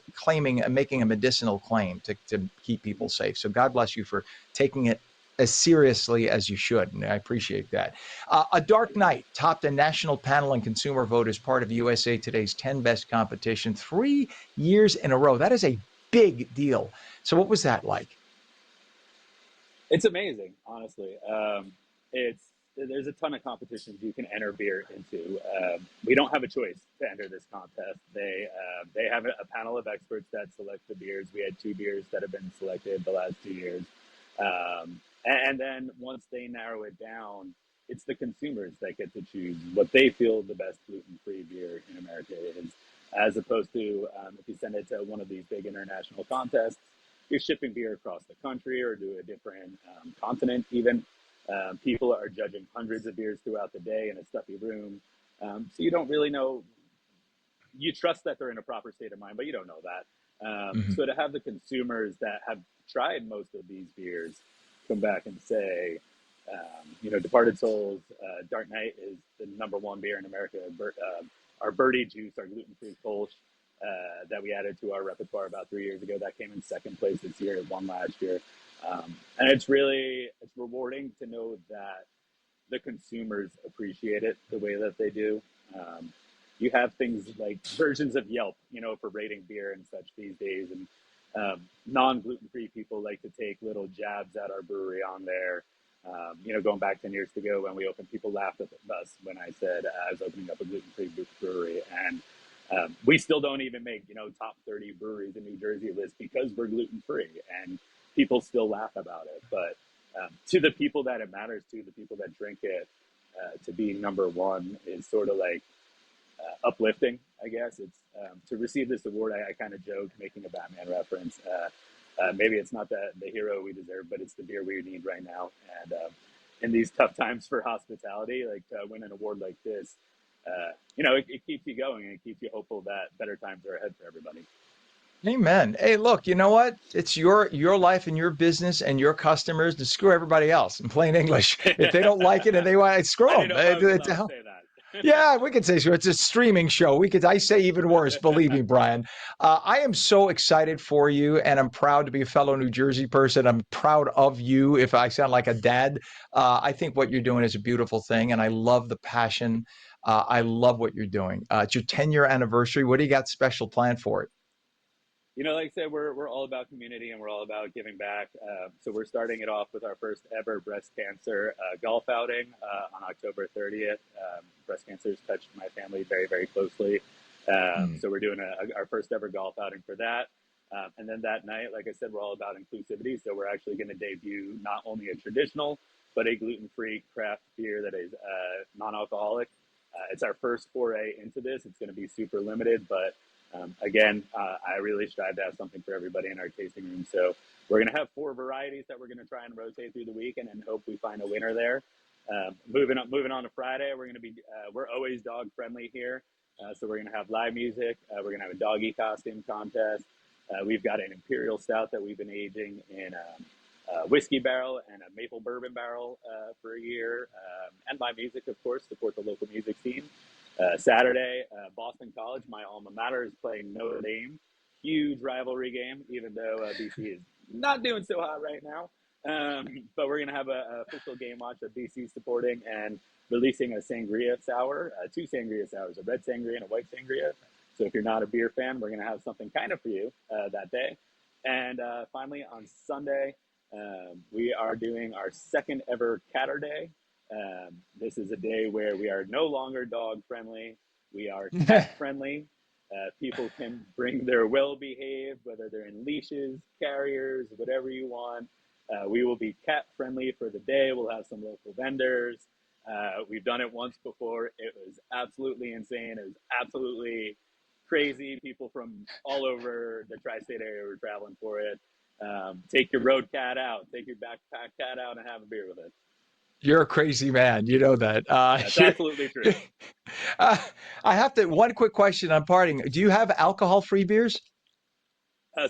S1: making a medicinal claim to keep people safe. So God bless you for taking it as seriously as you should. And I appreciate that. A Dark Night topped a national panel and consumer vote as part of USA Today's 10 Best competition 3 years in a row. That is a big deal. So what was that like?
S7: It's amazing, honestly. There's a ton of competitions you can enter beer into. We don't have a choice to enter this contest. They have a panel of experts that select the beers. We had 2 beers that have been selected the last 2 years. And then once they narrow it down, it's the consumers that get to choose what they feel the best gluten-free beer in America is, as opposed to if you send it to one of these big international contests, you're shipping beer across the country or to a different continent even. People are judging hundreds of beers throughout the day in a stuffy room. So you don't really know. You trust that they're in a proper state of mind, but you don't know that.
S1: Mhm.
S7: So to have the consumers that have tried most of these beers come back and say, Departed Souls Dark Knight is the number one beer in America. Our Birdie Juice, our gluten-free Kolsch, that we added to our repertoire about 3 years ago, that came in second place this year. It won last year. And it's rewarding to know that the consumers appreciate it the way that they do. You have things like versions of Yelp, for rating beer and such these days. And non-gluten-free people like to take little jabs at our brewery on there. Going back 10 years ago when we opened, people laughed at us when I said I was opening up a gluten-free brewery. And we still don't even make, top 30 breweries in New Jersey list because we're gluten-free. And people still laugh about it. But to the people that it matters to, the people that drink it, to be number one is sort of like uplifting, I guess. It's to receive this award. I kind of joked, making a Batman reference. Maybe it's not the hero we deserve, but it's the beer we need right now. And in these tough times for hospitality, like to win an award like this, it keeps you going and it keeps you hopeful that better times are ahead for everybody.
S1: Amen. Hey, look, you know what? It's your life and your business and your customers, to screw everybody else in plain English. If they don't like it and they want to, screw
S7: I didn't
S1: them.
S7: know if I was allowed to say that.
S1: Yeah, we could say so. It's a streaming show. I say even worse, believe me, Brian. I am so excited for you, and I'm proud to be a fellow New Jersey person. I'm proud of you. If I sound like a dad, I think what you're doing is a beautiful thing, and I love the passion. I love what you're doing. It's your 10-year anniversary. What do you got special planned for it?
S7: Like I said, we're all about community and we're all about giving back. So we're starting it off with our first ever breast cancer golf outing on October 30th. Breast cancer has touched my family very, very closely. So we're doing our first ever golf outing for that. And then that night, like I said, we're all about inclusivity. So we're actually going to debut not only a traditional, but a gluten-free craft beer that is non-alcoholic. It's our first foray into this. It's going to be super limited, but again, I really strive to have something for everybody in our tasting room. So we're going to have 4 varieties that we're going to try and rotate through the weekend and hope we find a winner there. Moving on to Friday, we're always dog friendly here. So we're going to have live music. We're going to have a doggy costume contest. We've got an imperial stout that we've been aging in a whiskey barrel and a maple bourbon barrel for a year. And live music, of course, support the local music scene. Saturday, Boston College, my alma mater, is playing Notre Dame. Huge rivalry game, even though BC is not doing so hot right now. But we're going to have an official game watch of BC supporting and releasing a sangria sour, 2 sangria sours, a red sangria and a white sangria. So if you're not a beer fan, we're going to have something kind of for you that day. And finally, on Sunday, we are doing our second ever Catter Day. This is a day where we are no longer dog friendly. We are cat friendly. People can bring their well-behaved, whether they're in leashes, carriers, whatever you want. We will be cat friendly for the day. We'll have some local vendors. We've done it once before. It was absolutely insane. It was absolutely crazy. People from all over the tri-state area were traveling for it. Take your road cat out. Take your backpack cat out and have a beer with it.
S1: You're a crazy man. You know that.
S7: That's absolutely true.
S1: Uh, I have to, one quick question on parting. Do you have alcohol-free beers?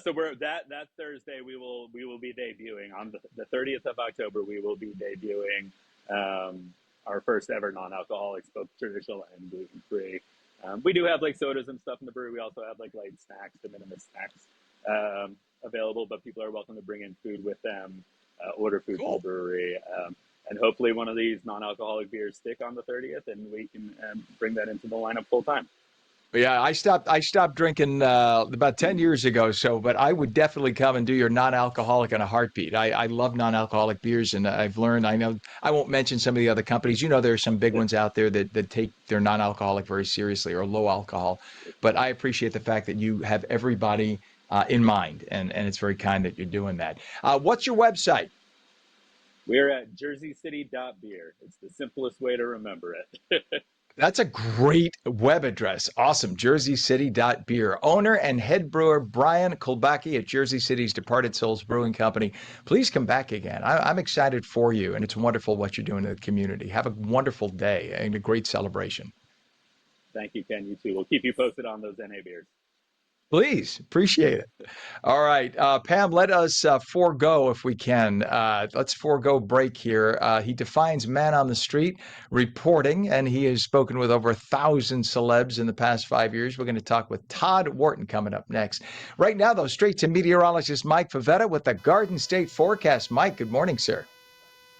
S7: So we're that Thursday we will be debuting on the 30th of October. We will be debuting our first ever non-alcoholic, both traditional and gluten-free. We do have like sodas and stuff in the brewery. We also have like light snacks, de minimis snacks available, but people are welcome to bring in food with them, order food from the brewery. And hopefully one of these non-alcoholic beers stick on the 30th and we can bring that into the lineup full time.
S1: Yeah, I stopped drinking about 10 years ago. But I would definitely come and do your non-alcoholic in a heartbeat. I love non-alcoholic beers, and I've learned, I know, I won't mention some of the other companies. There are some big ones out there that take their non-alcoholic very seriously, or low alcohol. But I appreciate the fact that you have everybody in mind, and it's very kind that you're doing that. What's your website?
S7: We're at jerseycity.beer. It's the simplest way to remember it.
S1: That's a great web address. Awesome. JerseyCity.beer. Owner and head brewer Brian Kulbacki at Jersey City's Departed Souls Brewing Company. Please come back again. I'm excited for you, and it's wonderful what you're doing in the community. Have a wonderful day and a great celebration.
S7: Thank you, Ken. You too. We'll keep you posted on those NA beers.
S1: Please, appreciate it. All right, Pam, let us forego, if we can. Let's forego break here. He defines man on the street reporting, and he has spoken with over 1,000 celebs in the past 5 years. We're going to talk with Todd Wharton coming up next. Right now, though, straight to meteorologist Mike Favetta with the Garden State forecast. Mike, good morning, sir.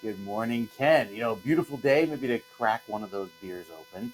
S2: Good morning, Ken. Beautiful day, maybe to crack one of those beers open.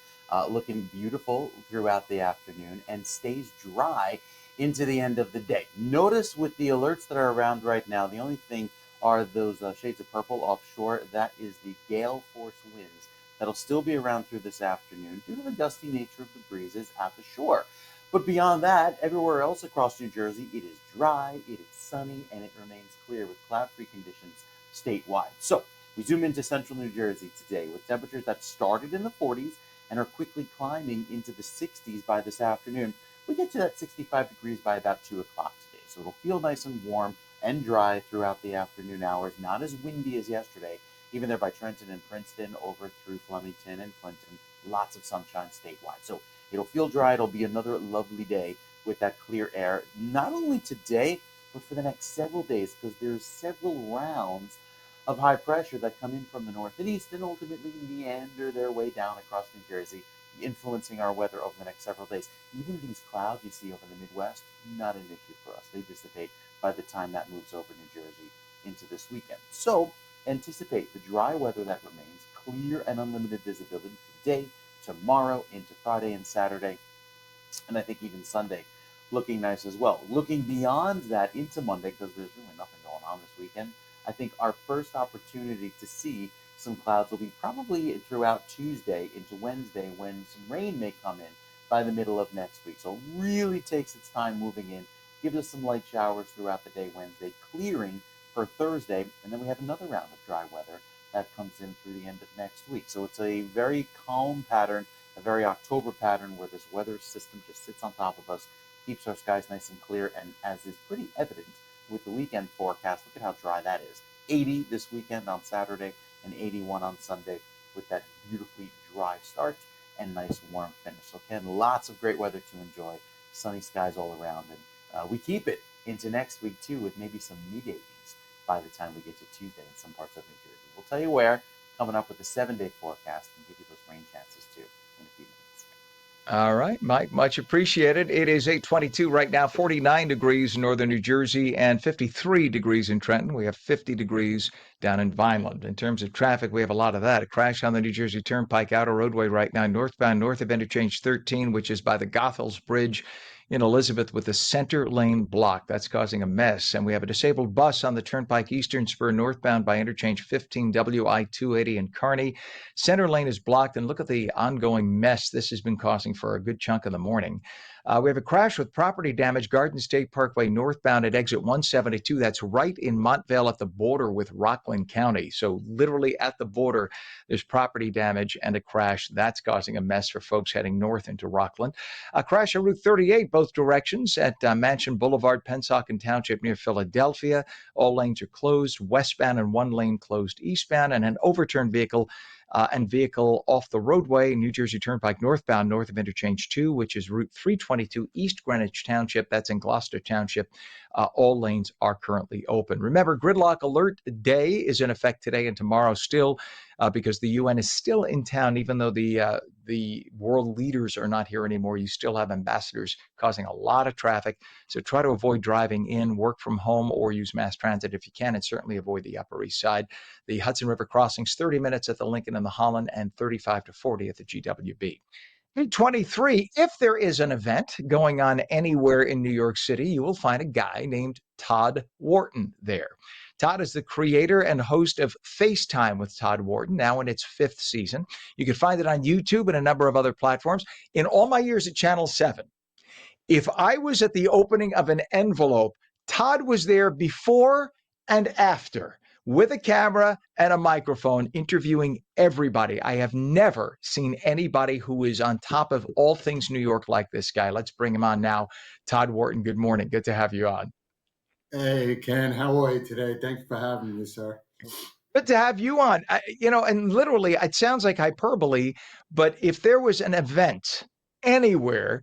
S2: Looking beautiful throughout the afternoon and stays dry into the end of the day. Notice with the alerts that are around right now, the only thing are those shades of purple offshore. That is the gale force winds that'll still be around through this afternoon due to the gusty nature of the breezes at the shore. But beyond that, everywhere else across New Jersey, it is dry, it is sunny, and it remains clear with cloud-free conditions statewide. So we zoom into central New Jersey today with temperatures that started in the 40s and are quickly climbing into the 60s by this afternoon. We get to that 65 degrees by about 2 o'clock today. So it'll feel nice and warm and dry throughout the afternoon hours, not as windy as yesterday, even there by Trenton and Princeton over through Flemington and Clinton. Lots of sunshine statewide. So it'll feel dry. It'll be another lovely day with that clear air, not only today, but for the next several days, because there's several rounds of high pressure that come in from the north and east and ultimately meander their way down across New Jersey, influencing our weather over the next several days. Even these clouds you see over the Midwest, not an issue for us. They dissipate by the time that moves over New Jersey into this weekend. So anticipate the dry weather that remains, clear and unlimited visibility today, tomorrow, into Friday and Saturday, and I think even Sunday looking nice as well. Looking beyond that into Monday, because there's really nothing going on this weekend, I think our first opportunity to see some clouds will be probably throughout Tuesday into Wednesday, when some rain may come in by the middle of next week. So it really takes its time moving in, gives us some light showers throughout the day Wednesday, clearing for Thursday, and then we have another round of dry weather that comes in through the end of next week. So it's a very calm pattern, a very October pattern where this weather system just sits on top of us, keeps our skies nice and clear, and as is pretty evident with the weekend forecast, look at how dry that is. 80 this weekend on Saturday and 81 on Sunday with that beautifully dry start and nice warm finish. So Ken, lots of great weather to enjoy, sunny skies all around, and we keep it into next week too with maybe some mid-80s by the time we get to Tuesday in some parts of New Jersey. We'll tell you where, coming up with the 7-day forecast, and give you those rain chances too in a few minutes.
S1: All right, Mike, much appreciated. It is 8:22 right now, 49 degrees in northern New Jersey and 53 degrees in Trenton. We have 50 degrees down in Vineland. In terms of traffic, we have a lot of that. A crash on the New Jersey Turnpike Outer Roadway right now, northbound north of Interchange 13, which is by the Goethals Bridge in Elizabeth with the center lane blocked. That's causing a mess. And we have a disabled bus on the Turnpike Eastern Spur northbound by Interchange 15 WI 280 in Kearney. Center lane is blocked, and look at the ongoing mess this has been causing for a good chunk of the morning. We have a crash with property damage, Garden State Parkway northbound at exit 172. That's right in Montvale at the border with Rockland County. So literally at the border, there's property damage and a crash. That's causing a mess for folks heading north into Rockland. A crash on Route 38, both directions at Mansion Boulevard, Pennsauken Township near Philadelphia. All lanes are closed, westbound, and one lane closed eastbound, and an overturned vehicle off the roadway, New Jersey Turnpike northbound, north of Interchange 2, which is Route 322 East Greenwich Township. That's in Gloucester Township. All lanes are currently open. Remember, gridlock alert day is in effect today and tomorrow still, because the UN is still in town, even though the world leaders are not here anymore. You still have ambassadors causing a lot of traffic. So try to avoid driving in, work from home, or use mass transit if you can, and certainly avoid the Upper East Side. The Hudson River crossings, 30 minutes at the Lincoln and the Holland, and 35 to 40 at the GWB. 823, if there is an event going on anywhere in New York City, you will find a guy named Todd Wharton there. Todd is the creator and host of FaceTime with Todd Wharton, now in its 5th season. You can find it on YouTube and a number of other platforms. In all my years at Channel 7, if I was at the opening of an envelope, Todd was there before and after with a camera and a microphone interviewing everybody. I have never seen anybody who is on top of all things New York like this guy. Let's bring him on now. Todd Wharton, good morning. Good to have you on.
S8: Hey, Ken, how are you today? Thanks for having me, sir.
S1: Good to have you on. And literally, it sounds like hyperbole, but if there was an event anywhere,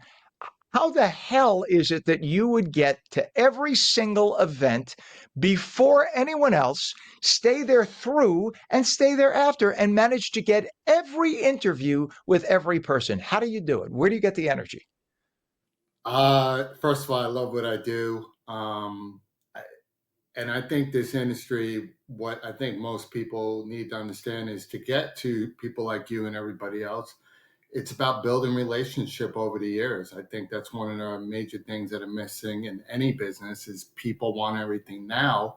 S1: How the hell is it that you would get to every single event before anyone else, stay there through and stay there after, and manage to get every interview with every person? How do you do it? Where do you get the energy?
S8: First of all, I love what I do. And I think this industry, what I think most people need to understand is to get to people like you and everybody else, it's about building relationship over the years. I think that's one of the major things that are missing in any business is people want everything now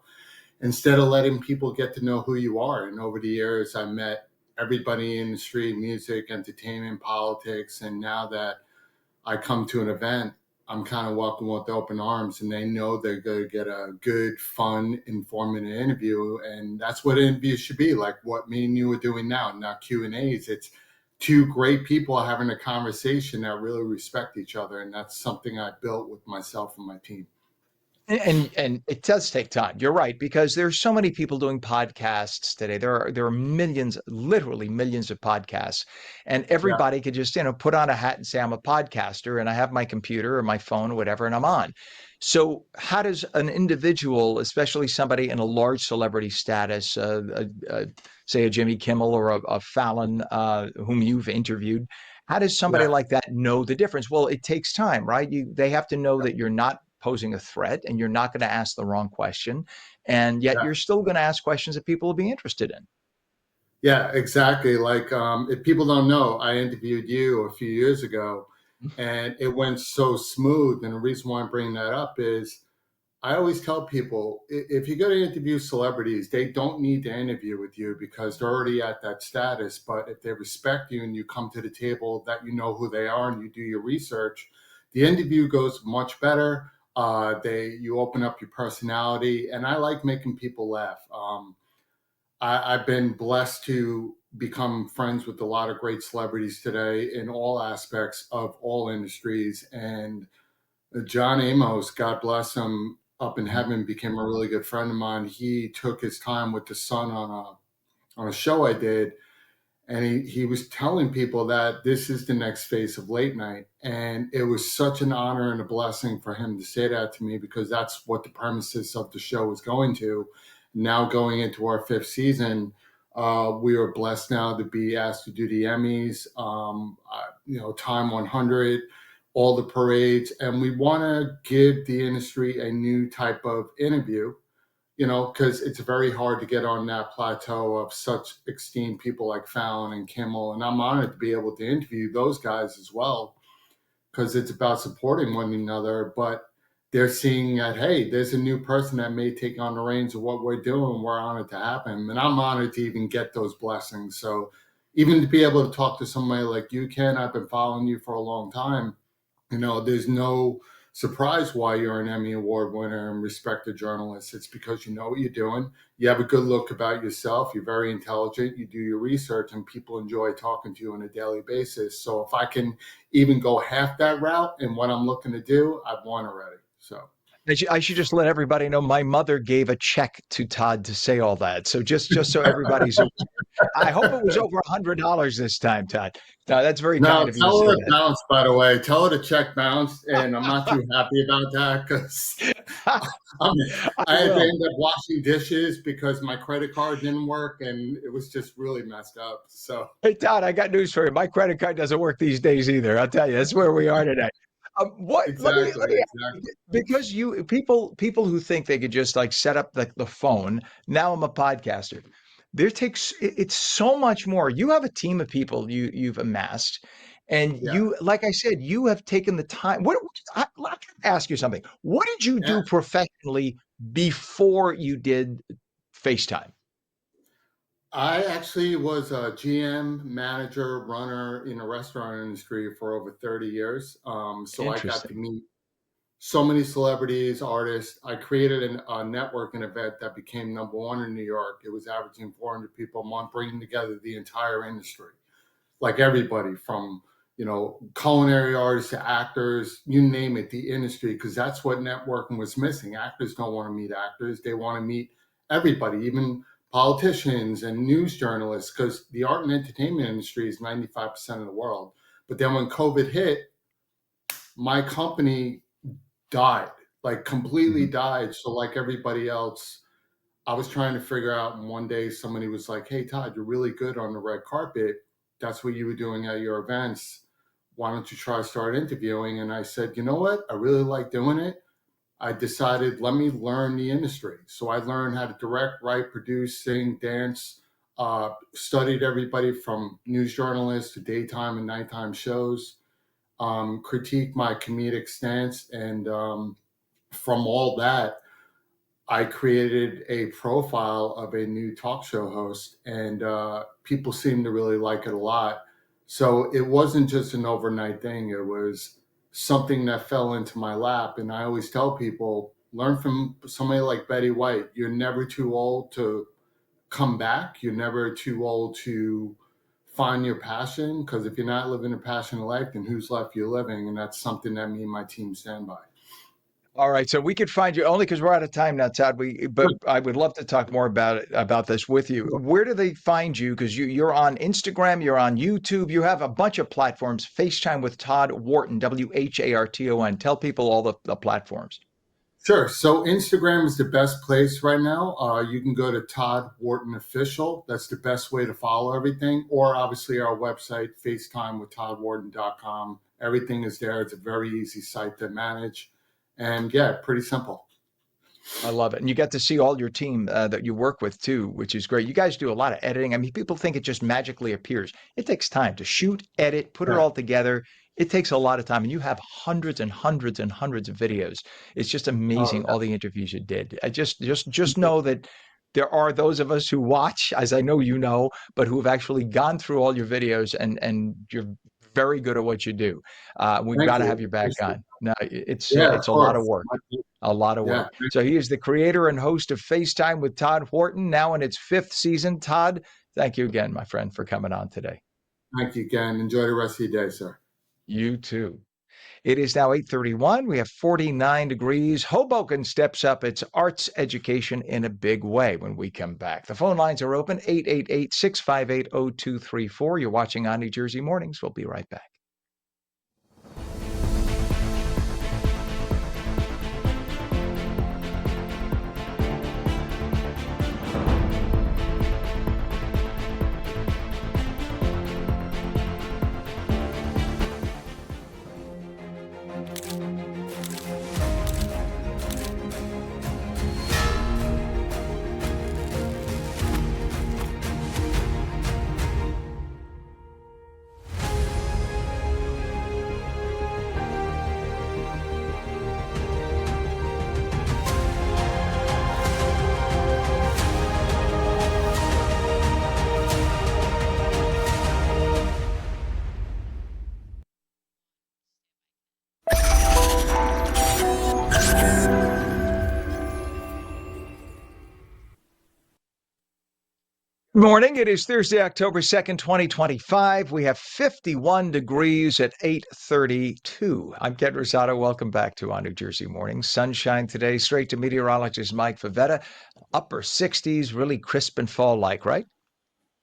S8: instead of letting people get to know who you are. And over the years, I met everybody in the industry, music, entertainment, politics. And now that I come to an event, I'm kind of welcome with open arms, and they know they're going to get a good, fun, informative interview. And that's what interviews should be, like what me and you are doing now, not Q&As. It's two great people having a conversation that really respect each other. And that's something I built with myself and my team.
S1: And it does take time. You're right, because there's so many people doing podcasts today. There are millions, literally millions of podcasts, and
S8: Yeah,
S1: everybody could just put on a hat and say I'm a podcaster, and I have my computer or my phone or whatever, and I'm on. So how does an individual, especially somebody in a large celebrity status, say a Jimmy Kimmel or a Fallon, whom you've interviewed, how does somebody
S8: yeah,
S1: like that know the difference? Well, it takes time, right? They have to know that you're not posing a threat and you're not going to ask the wrong question. And yet
S8: yeah.
S1: you're still going to ask questions that people will be interested in.
S8: Yeah, exactly. Like, if people don't know, I interviewed you a few years ago and it went so smooth. And the reason why I'm bringing that up is I always tell people if you're going to interview celebrities, they don't need to interview with you because they're already at that status. But if they respect you and you come to the table that you know who they are and you do your research, the interview goes much better. You open up your personality, and I like making people laugh. I've been blessed to become friends with a lot of great celebrities today in all aspects of all industries. And John Amos, God bless him, up in heaven, became a really good friend of mine. He took his time with the son on a show I did, and he was telling people that this is the next phase of late night. And it was such an honor and a blessing for him to say that to me because that's what the premises of the show was going to. Now going into our fifth season, we are blessed now to be asked to do the Emmys, Time 100, all the parades, and we want to give the industry a new type of interview, because it's very hard to get on that plateau of such esteemed people like Fallon and Kimmel. And I'm honored to be able to interview those guys as well, because it's about supporting one another. But they're seeing that, hey, there's a new person that may take on the reins of what we're doing. We're honored to have him. And I'm honored to even get those blessings. So even to be able to talk to somebody like you, Ken, I've been following you for a long time. There's no surprise why you're an Emmy Award winner and respected journalist. It's because you know what you're doing. You have a good look about yourself. You're very intelligent. You do your research, and people enjoy talking to you on a daily basis. So if I can even go half that route in what I'm looking to do, I've won already. So.
S1: I should just let everybody know my mother gave a check to Todd to say all that. So just so everybody's aware. I hope it was over $100 this time, Todd. No, that's very kind
S8: No,
S1: of you to
S8: tell
S1: say
S8: her it bounced, by the way. Tell her the check bounced, and I'm not too happy about that because
S1: that.
S8: I
S1: I
S8: had to
S1: will.
S8: end up washing dishes because my credit card didn't work, and it was just really messed up. So,
S1: Hey, Todd, I got news for you. My credit card doesn't work these days either. I'll tell you, that's where we are today. What? Let
S8: exactly,
S1: me
S8: exactly.
S1: because you people who think they could just like set up the phone. Now I'm a podcaster. It's so much more. You have a team of people you've amassed, and
S8: Yeah.
S1: like I said, you have taken the time. Let me ask you something. What did you
S8: Yeah.
S1: do professionally before you did FaceTime?
S8: I actually was a GM, manager, runner in the restaurant industry for over 30 years. So I got to
S1: Interesting.
S8: meet so many celebrities, artists. I created a networking event that became number one in New York. It was averaging 400 people a month, bringing together the entire industry, like everybody from culinary artists to actors, you name it, the industry, because that's what networking was missing. Actors don't want to meet actors; they want to meet everybody, even politicians and news journalists, because the art and entertainment industry is 95% of the world. But then when COVID hit, my company died, like completely died. So like everybody else, I was trying to figure out, and one day somebody was like, "Hey Todd, you're really good on the red carpet. That's what you were doing at your events. Why don't you try to start interviewing?" And I said, "You know what? I really like doing it." I decided, let me learn the industry. So I learned how to direct, write, produce, sing, dance, studied everybody from news journalists to daytime and nighttime shows, critiqued my comedic stance. And from all that, I created a profile of a new talk show host, and people seem to really like it a lot. So it wasn't just an overnight thing. It was something that fell into my lap. And I always tell people, learn from somebody like Betty White. You're never too old to come back. You're never too old to find your passion, because if you're not living a passionate life, then who's left you living? And that's something that me and my team stand by.
S1: All right, so we could find you only because we're out of time now, Todd. But I would love to talk more about this with you. Where do they find you? Because you're on Instagram, you're on YouTube, you have a bunch of platforms. FaceTime with Todd Wharton, Wharton. Tell people all the platforms.
S8: Sure. So Instagram is the best place right now. You can go to Todd Wharton Official. That's the best way to follow everything. Or obviously our website, FaceTimeWithToddWharton.com. Everything is there. It's a very easy site to manage. And yeah, pretty simple.
S1: I love it. And you get to see all your team that you work with too, which is great. You guys do a lot of editing. I mean, people think it just magically appears. It takes time to shoot, edit, put it
S8: Yeah.
S1: all together. It takes a lot of time. And you have hundreds and hundreds and hundreds of videos. It's just
S8: Oh,
S1: amazing all the interviews you did. I just know that there are those of us who watch, as I know you know, but who have actually gone through all your videos, and you're very good at what you do. We've got
S8: thank
S1: to
S8: you.
S1: have you back
S8: Appreciate
S1: on. No, it's
S8: it. Yeah, of
S1: it's a lot of
S8: course.
S1: work. A lot of
S8: Yeah.
S1: work. So he is the creator and host of FaceTime with Todd Wharton, now in its 5th season. Todd, thank you again, my friend, for coming on today.
S8: Thank you, Ken. Enjoy the rest of your day, sir.
S1: You too. It is now 8:31. We have 49 degrees. Hoboken steps up its arts education in a big way when we come back. The phone lines are open, 888-658-0234. You're watching on New Jersey Mornings. We'll be right back. Good morning. It is Thursday, October 2nd, 2025. We have 51 degrees at 8:32. I'm Ken Rosato. Welcome back to On New Jersey Morning. Sunshine today, straight to meteorologist Mike Favetta. Upper 60s, really crisp and fall-like, right?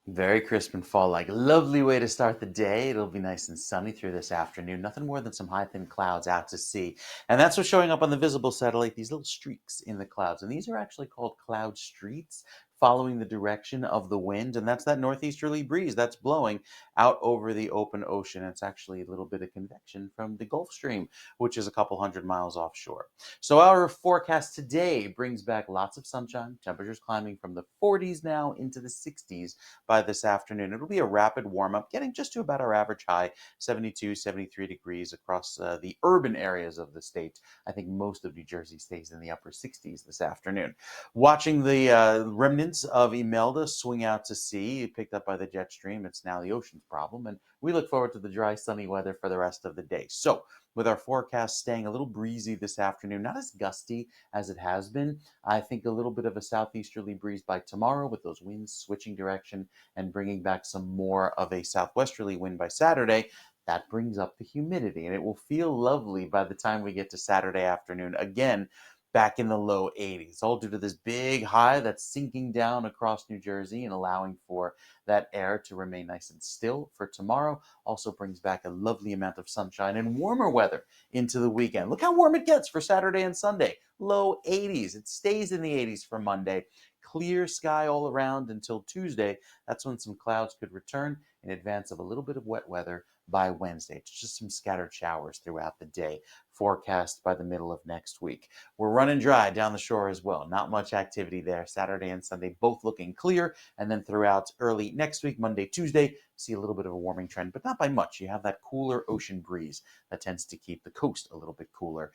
S2: Very crisp and fall-like. Lovely way to start the day. It'll be nice and sunny through this afternoon. Nothing more than some high, thin clouds out to sea. And that's what's showing up on the visible satellite, these little streaks in the clouds. And these are actually called cloud streets, following the direction of the wind. And that's that northeasterly breeze that's blowing out over the open ocean. It's actually a little bit of convection from the Gulf Stream, which is a couple hundred miles offshore. So our forecast today brings back lots of sunshine, temperatures climbing from the 40s now into the 60s by this afternoon. It'll be a rapid warm up, getting just to about our average high, 72, 73 degrees across the urban areas of the state. I think most of New Jersey stays in the upper 60s this afternoon. Watching the remnants of Imelda swing out to sea, picked up by the jet stream. It's now the ocean's problem, and we look forward to the dry, sunny weather for the rest of the day. So, with our forecast staying a little breezy this afternoon, not as gusty as it has been. I think a little bit of a southeasterly breeze by tomorrow, with those winds switching direction and bringing back some more of a southwesterly wind by Saturday. That brings up the humidity, and it will feel lovely by the time we get to Saturday afternoon. Again, back in the low 80s, all due to this big high that's sinking down across New Jersey and allowing for that air to remain nice and still for tomorrow. Also brings back a lovely amount of sunshine and warmer weather into the weekend. Look how warm it gets for Saturday and Sunday. Low 80s. It stays in the 80s for Monday. Clear sky all around until Tuesday. That's when some clouds could return in advance of a little bit of wet weather by Wednesday. It's just some scattered showers throughout the day, forecast by the middle of next week. We're running dry down the shore as well. Not much activity there. Saturday and Sunday both looking clear. And then throughout early next week, Monday, Tuesday, see a little bit of a warming trend, but not by much. You have that cooler ocean breeze that tends to keep the coast a little bit cooler.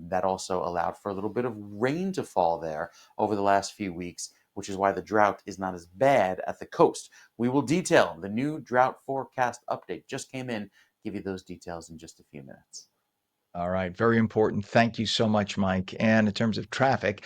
S2: That also allowed for a little bit of rain to fall there over the last few weeks, which is why the drought is not as bad at the coast. We will detail the new drought forecast update. Just came in. Give you those details in just a few minutes.
S1: All right, very important. Thank you so much, Mike. And in terms of traffic,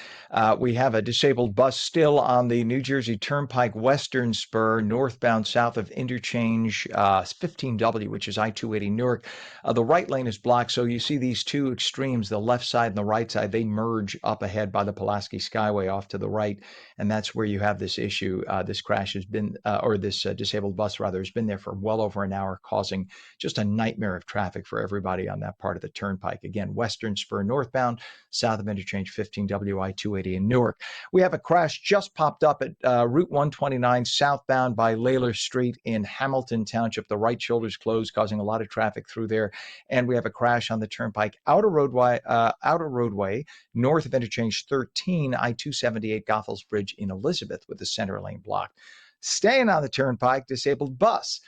S1: we have a disabled bus still on the New Jersey Turnpike Western Spur, northbound south of interchange 15W, which is I-280 Newark. The right lane is blocked, so you see these two extremes, the left side and the right side, they merge up ahead by the Pulaski Skyway off to the right, and that's where you have this issue. This crash has been, or this disabled bus rather, has been there for well over an hour, causing just a nightmare of traffic for everybody on that part of the turnpike. Again, Western Spur northbound, south of interchange 15 WI 280 in Newark. We have a crash just popped up at Route 129 southbound by Layler Street in Hamilton Township. The right shoulder's closed, causing a lot of traffic through there. And we have a crash on the turnpike outer roadway north of interchange 13 I-278 Goethals Bridge in Elizabeth with the center lane blocked. Staying on the turnpike, disabled bus.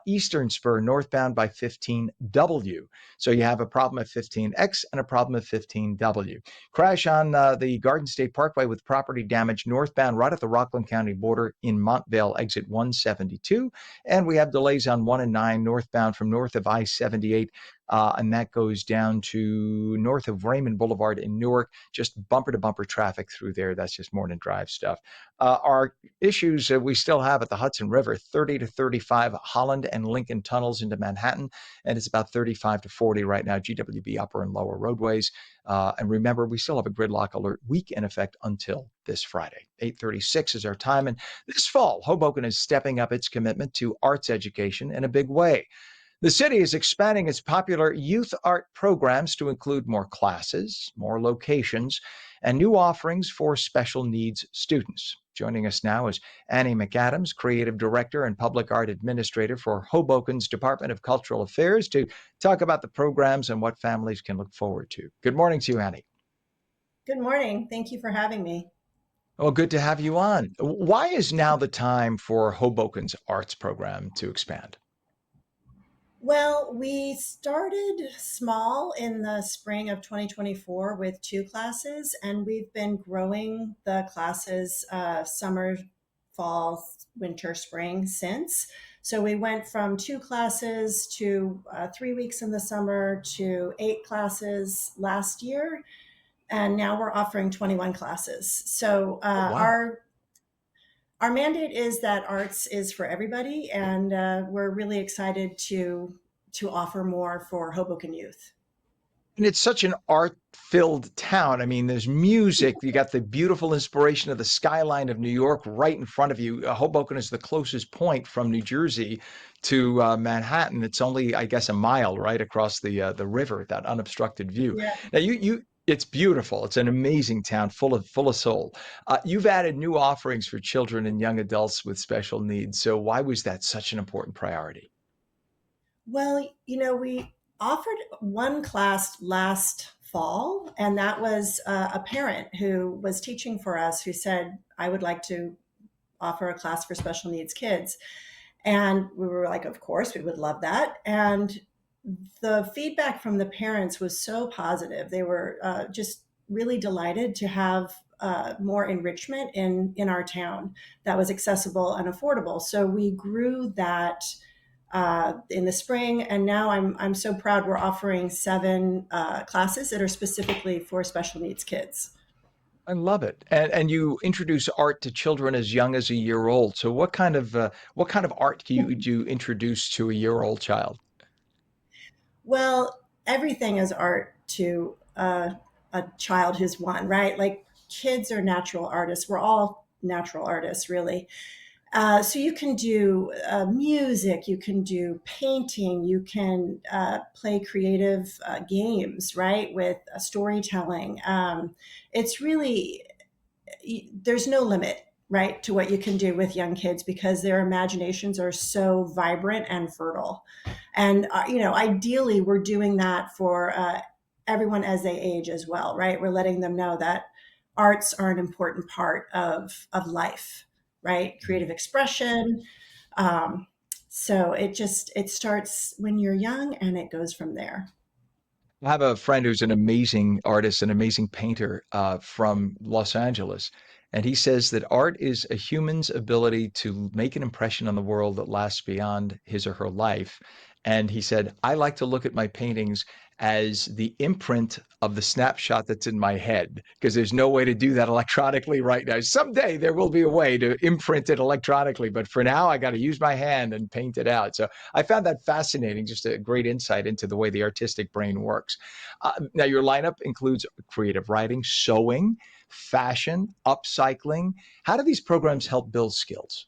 S1: Eastern Spur northbound by 15W. So you have a problem at 15X and a problem at 15W. Crash on the Garden State Parkway with property damage northbound right at the Rockland County border in Montvale, exit 172. And we have delays on 1 and 9 northbound from north of I-78. And that goes down to north of Raymond Boulevard in Newark, just bumper to bumper traffic through there. That's just morning drive stuff. Our issues we still have at the Hudson River, 30 to 35 Holland and Lincoln tunnels into Manhattan, and it's about 35 to 40 right now, GWB upper and lower roadways. And remember, we still have a gridlock alert week in effect until this Friday. 8:36 is our time. And this fall, Hoboken is stepping up its commitment to arts education in a big way. The city is expanding its popular youth art programs to include more classes, more locations, and new offerings for special needs students. Joining us now is Annie McAdams, Creative Director and Public Art Administrator for Hoboken's Department of Cultural Affairs, to talk about the programs and what families can look forward to. Good morning to you, Annie.
S9: Good morning. Thank you for having me.
S1: Well, good to have you on. Why is now the time for Hoboken's arts program to expand?
S9: Well, we started small in the spring of 2024 with 2 classes, and we've been growing the classes summer, fall, winter, spring since. So we went from 2 classes to 3 weeks in the summer to 8 classes last year, and now we're offering 21 classes. So
S1: Oh, wow.
S9: our mandate is that arts is for everybody, and we're really excited to offer more for Hoboken youth.
S1: And it's such an art-filled town. I mean, there's music. You got the beautiful inspiration of the skyline of New York right in front of you. Hoboken is the closest point from New Jersey to Manhattan. It's only, I guess, a mile right across the river. That unobstructed view.
S9: Yeah.
S1: Now, it's beautiful. It's an amazing town, full of soul. You've added new offerings for children and young adults with special needs. So, why was that such an important priority?
S9: Well, we offered 1 class last fall, and that was a parent who was teaching for us who said, I would like to offer a class for special needs kids. And we were like, of course, we would love that. And the feedback from the parents was so positive. They were just really delighted to have more enrichment in our town that was accessible and affordable. So we grew that in the spring, and now I'm so proud we're offering 7 classes that are specifically for special needs kids.
S1: I love it. And you introduce art to children as young as a year old. So what kind of art do you introduce to a year-old child?
S9: Well, everything is art to a child who's one, right? Like kids are natural artists. We're all natural artists, really. So you can do music, you can do painting, you can play creative games, right, with storytelling. It's really, there's no limit, right, to what you can do with young kids because their imaginations are so vibrant and fertile. And, ideally, we're doing that for everyone as they age as well, right? We're letting them know that arts are an important part of life, right? Creative expression. Um, so it starts when you're young and it goes from there.
S1: I have a friend who's an amazing artist, an amazing painter from Los Angeles. And he says that art is a human's ability to make an impression on the world that lasts beyond his or her life. And he said, I like to look at my paintings as the imprint of the snapshot that's in my head, because there's no way to do that electronically right now. Someday there will be a way to imprint it electronically, but for now, I got to use my hand and paint it out. So I found that fascinating, just a great insight into the way the artistic brain works. Now, your lineup includes creative writing, sewing, fashion, upcycling. How do these programs help build skills?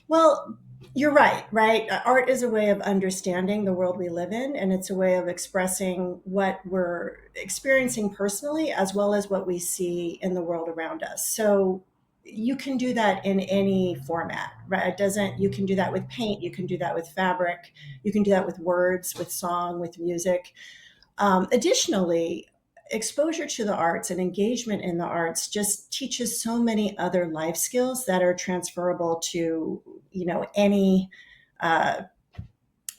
S9: Well, you're right, right? Art is a way of understanding the world we live in, and it's a way of expressing what we're experiencing personally as well as what we see in the world around us. So you can do that in any format, right? It doesn't, you can do that with paint, you can do that with fabric, you can do that with words, with song, with music. Additionally, exposure to the arts and engagement in the arts just teaches so many other life skills that are transferable to any uh,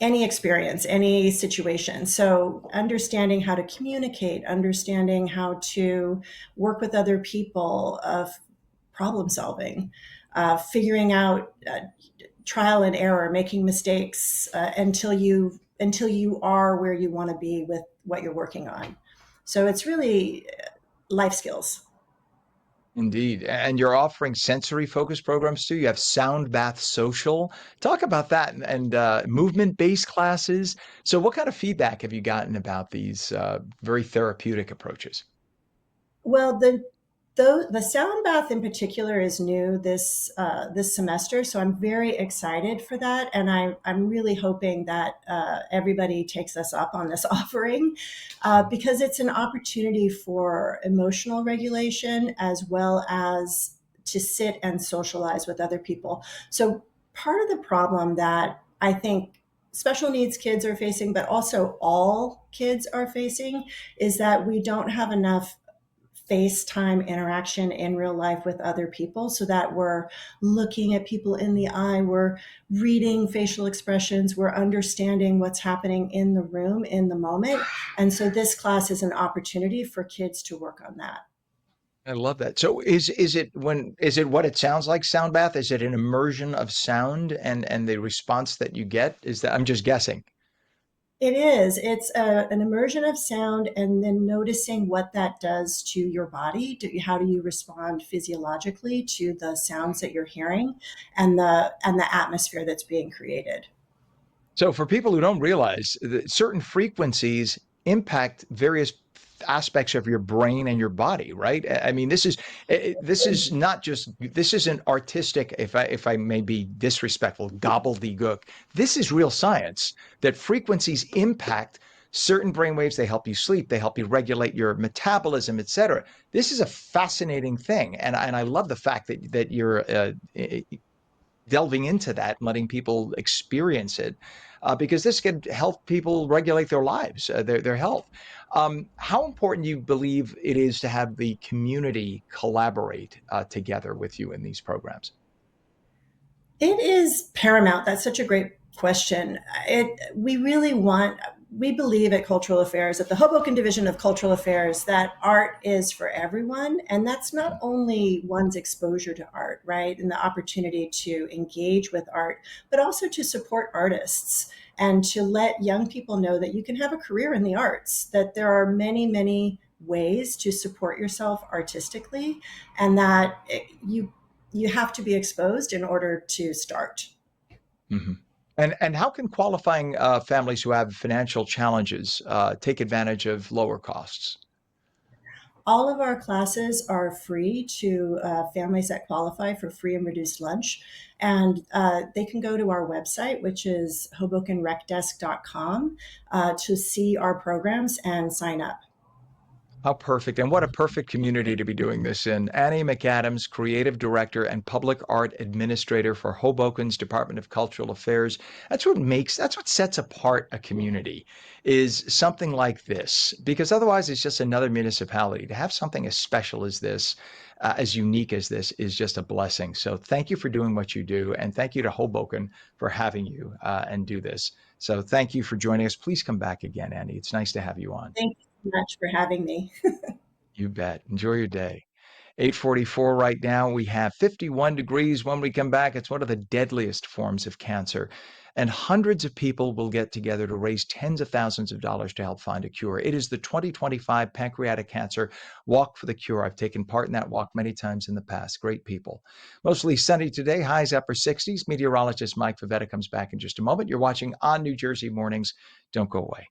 S9: any experience, any situation. So understanding how to communicate, understanding how to work with other people, problem solving, figuring out trial and error, making mistakes until you are where you want to be with what you're working on. So it's really life skills.
S1: Indeed. And you're offering sensory focused programs too. You have Sound Bath Social. Talk about that and movement based classes. So, what kind of feedback have you gotten about these very therapeutic approaches?
S9: Well, the sound bath in particular is new this semester, so I'm very excited for that, and I'm really hoping that everybody takes us up on this offering because it's an opportunity for emotional regulation as well as to sit and socialize with other people. So part of the problem that I think special needs kids are facing, but also all kids are facing, is that we don't have enough FaceTime interaction in real life with other people so that we're looking at people in the eye, we're reading facial expressions, we're understanding what's happening in the room in the moment. And so this class is an opportunity for kids to work on that.
S1: I love that. So, is it what it sounds like, Sound Bath? Is it an immersion of sound and the response that you get? Is that I'm just guessing?
S9: It is. It's an immersion of sound and then noticing what that does to your body. How do you respond physiologically to the sounds that you're hearing and the atmosphere that's being created?
S1: So, for people who don't realize that certain frequencies impact various aspects of your brain and your body, right? I mean, this is not just this isn't artistic, if I may be disrespectful, gobbledygook. This is real science that frequencies impact certain brain waves. They help you sleep, they help you regulate your metabolism, etc. This is a fascinating thing, and I love the fact that you're delving into that and letting people experience it because this could help people regulate their lives, their health. How important do you believe it is to have the community collaborate together with you in these programs?
S9: It is paramount. That's such a great question. We believe at Cultural Affairs, at the Hoboken Division of Cultural Affairs, that art is for everyone. And that's not only one's exposure to art, right? And the opportunity to engage with art, but also to support artists and to let young people know that you can have a career in the arts, that there are many, many ways to support yourself artistically, and that you have to be exposed in order to start.
S1: Hmm. And how can qualifying families who have financial challenges take advantage of lower costs?
S9: All of our classes are free to families that qualify for free and reduced lunch. And they can go to our website, which is hobokenrecdesk.com, to see our programs and sign up.
S1: How perfect. And what a perfect community to be doing this in. Annie McAdams, Creative Director and Public Art Administrator for Hoboken's Department of Cultural Affairs. That's what sets apart a community, is something like this, because otherwise it's just another municipality. To have something as special as this, as unique as this, is just a blessing. So thank you for doing what you do. And thank you to Hoboken for having you and do this. So thank you for joining us. Please come back again, Annie. It's nice to have you on.
S9: Thank you so much for having me.
S1: You bet. Enjoy your day. 8:44 right now. We have 51 degrees. When we come back, it's one of the deadliest forms of cancer. And hundreds of people will get together to raise tens of thousands of dollars to help find a cure. It is the 2025 Pancreatic Cancer Walk for the Cure. I've taken part in that walk many times in the past. Great people. Mostly sunny today, highs upper 60s. Meteorologist Mike Favetta comes back in just a moment. You're watching On New Jersey Mornings. Don't go away.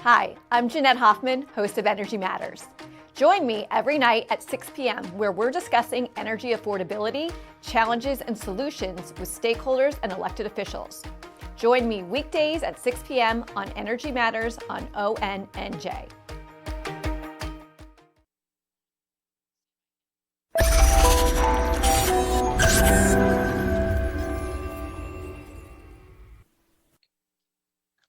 S4: Hi, I'm Jeanette Hoffman, host of Energy Matters. Join me every night at 6 p.m. where we're discussing energy affordability, challenges, and solutions with stakeholders and elected officials. Join me weekdays at 6 p.m. on Energy Matters on ONNJ.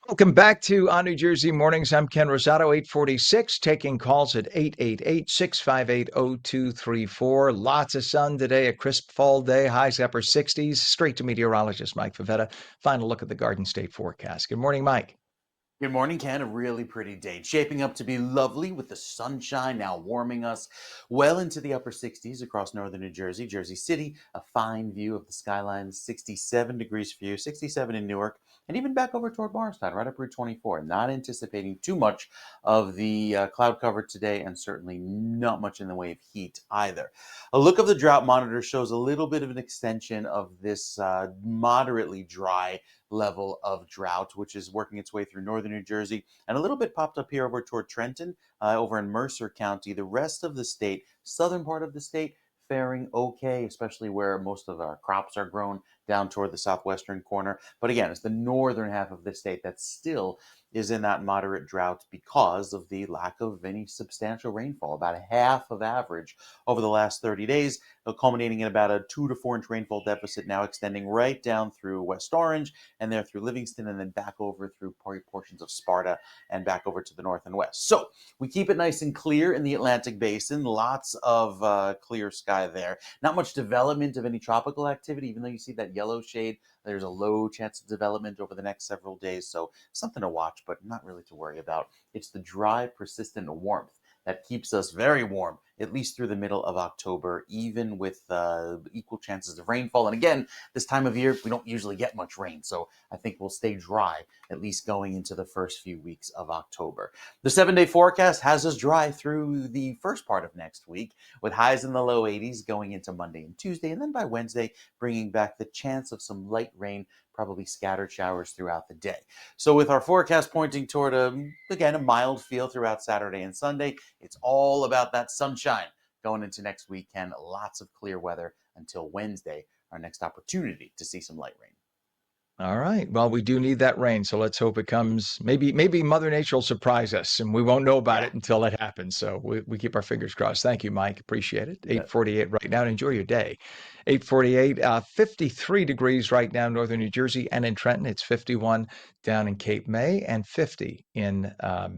S1: Welcome back to On New Jersey Mornings. I'm Ken Rosato, 846, taking calls at 888-658-0234. Lots of sun today, a crisp fall day, highs upper 60s. Straight to meteorologist Mike Favetta. Final look at the Garden State forecast. Good morning, Mike.
S2: Good morning, Ken. A really pretty day. Shaping up to be lovely with the sunshine now warming us well into the upper 60s across northern New Jersey. Jersey City, a fine view of the skyline, 67 degrees for you, 67 in Newark, and even back over toward Morristown, right up Route 24. Not anticipating too much of the cloud cover today, and certainly not much in the way of heat either. A look of the drought monitor shows a little bit of an extension of this moderately dry level of drought, which is working its way through northern New Jersey, and a little bit popped up here over toward Trenton, over in Mercer County. The rest of the state, southern part of the state, faring okay, especially where most of our crops are grown down toward the southwestern corner. But again, it's the northern half of the state that still is in that moderate drought because of the lack of any substantial rainfall, about half of average over the last 30 days, culminating in about a 2 to 4 inch rainfall deficit now extending right down through West Orange and there through Livingston and then back over through portions of Sparta and back over to the north and west. So we keep it nice and clear in the Atlantic Basin, lots of clear sky there. Not much development of any tropical activity, even though you see that yellow shade. There's a low chance of development over the next several days, so something to watch, but not really to worry about. It's the dry, persistent warmth that keeps us very warm, at least through the middle of October, even with equal chances of rainfall. And again, this time of year, we don't usually get much rain, so I think we'll stay dry, at least going into the first few weeks of October. The 7-day forecast has us dry through the first part of next week, with highs in the low 80s going into Monday and Tuesday, and then by Wednesday, bringing back the chance of some light rain, probably scattered showers throughout the day. So with our forecast pointing toward, again, a mild feel throughout Saturday and Sunday, it's all about that sunshine going into next weekend. Lots of clear weather until Wednesday, our next opportunity to see some light rain.
S1: All right. Well, we do need that rain, so let's hope it comes. Maybe Mother Nature will surprise us, and we won't know about it until it happens. So we keep our fingers crossed. Thank you, Mike. Appreciate it. 8:48 right now. Enjoy your day. 8:48, 53 degrees right now, northern New Jersey, and in Trenton, it's 51 down in Cape May and 50 in uh,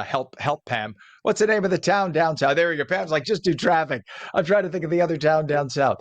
S1: help Pam What's the name of the town down south? There we go. Pam's like, just do traffic. I'm trying to think of the other town down south.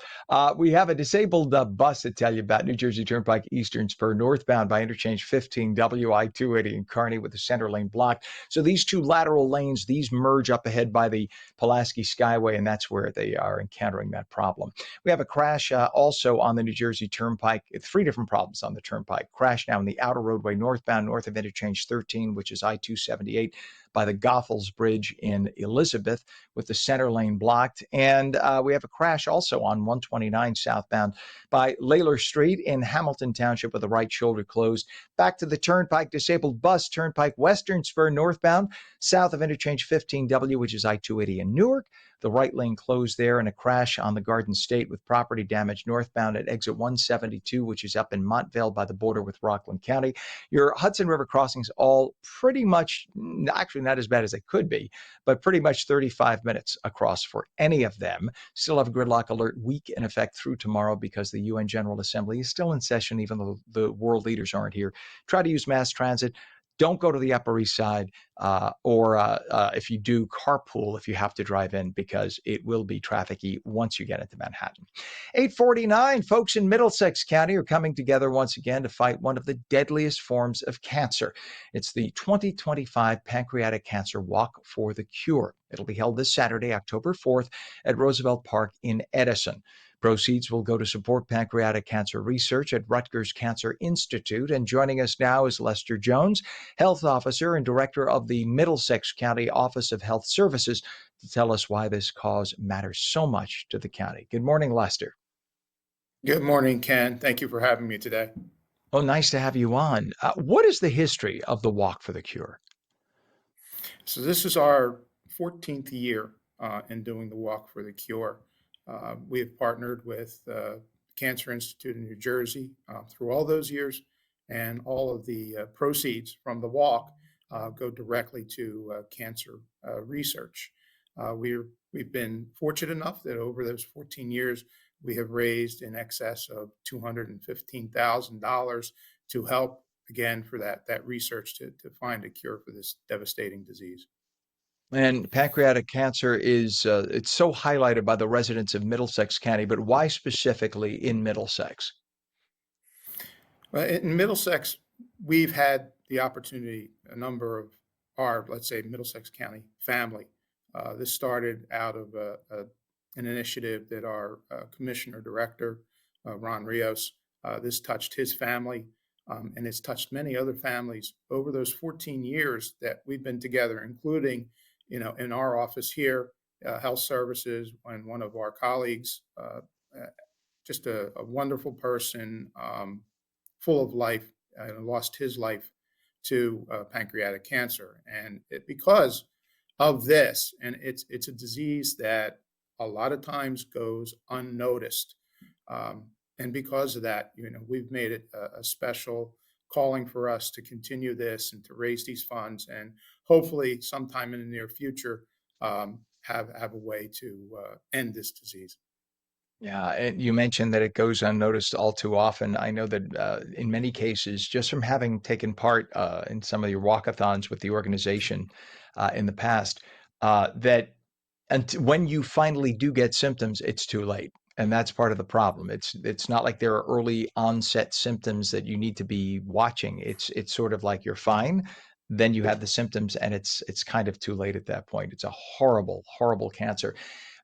S1: We have a disabled bus to tell you about. New Jersey Turnpike Eastern Spur northbound by interchange 15 WI 280 in Kearney with the center lane blocked. So these two lateral lanes, these merge up ahead by the Pulaski Skyway, and that's where they are encountering that problem. We have a crash also on the New Jersey Turnpike. 3 different problems on the Turnpike. Crash now in the outer roadway northbound north of interchange 13, which is I-278 by the Goethals Bridge in Elizabeth with the center lane blocked. And we have a crash also on 129 southbound by Layler Street in Hamilton Township with the right shoulder closed. Back to the Turnpike, disabled bus, Turnpike Western Spur northbound, south of interchange 15W, which is I-280 in Newark. The right lane closed there, and a crash on the Garden State with property damage northbound at exit 172, which is up in Montvale by the border with Rockland County. Your Hudson River crossings all pretty much, actually not as bad as they could be, but pretty much 35 minutes across for any of them. Still have a gridlock alert week in effect through tomorrow because the UN General Assembly is still in session, even though the world leaders aren't here. Try to use mass transit. Don't go to the Upper East Side, or if you do, carpool if you have to drive in, because it will be trafficy once you get into Manhattan. 849, folks in Middlesex County are coming together once again to fight one of the deadliest forms of cancer. It's the 2025 Pancreatic Cancer Walk for the Cure. It'll be held this Saturday, October 4th at Roosevelt Park in Edison. Proceeds will go to support pancreatic cancer research at Rutgers Cancer Institute. And joining us now is Lester Jones, Health Officer and Director of the Middlesex County Office of Health Services, to tell us why this cause matters so much to the county. Good morning, Lester.
S10: Good morning, Ken. Thank you for having me today.
S1: Oh, nice to have you on. What is the history of the Walk for the Cure?
S10: So this is our 14th year in doing the Walk for the Cure. We have partnered with the Cancer Institute in New Jersey through all those years, and all of the proceeds from the walk go directly to cancer research. We've been fortunate enough that over those 14 years, we have raised in excess of $215,000 to help, again, for that research to find a cure for this devastating disease.
S1: And pancreatic cancer is it's so highlighted by the residents of Middlesex County, but why specifically in Middlesex?
S10: Well, in Middlesex, we've had the opportunity, a number of our, let's say, Middlesex County family. This started out of an initiative that our Commissioner Director, Ron Rios, this touched his family, and it's touched many other families over those 14 years that we've been together, including in our office here, health services, and one of our colleagues, just a wonderful person, full of life, lost his life to pancreatic cancer. And because of this, and it's a disease that a lot of times goes unnoticed. And because of that, we've made it a special calling for us to continue this and to raise these funds, and hopefully sometime in the near future have a way to end this disease.
S1: Yeah, and you mentioned that it goes unnoticed all too often. I know that in many cases, just from having taken part in some of your walkathons with the organization in the past, that when you finally do get symptoms, it's too late. And that's part of the problem. It's not like there are early onset symptoms that you need to be watching. It's sort of like you're fine, then you have the symptoms, and it's kind of too late at that point. It's a horrible, horrible cancer.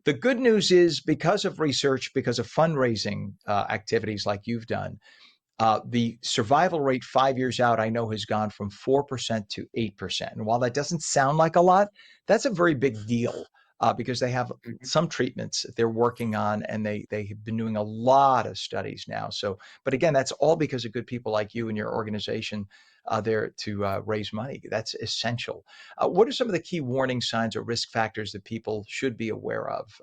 S1: The good news is, because of research, because of fundraising activities like you've done, the survival rate 5 years out, I know, has gone from 4% to 8%. And while that doesn't sound like a lot, that's a very big deal because they have some treatments they're working on, and they have been doing a lot of studies now. So, but again, that's all because of good people like you and your organization there to raise money. That's essential. What are some of the key warning signs or risk factors that people should be aware of,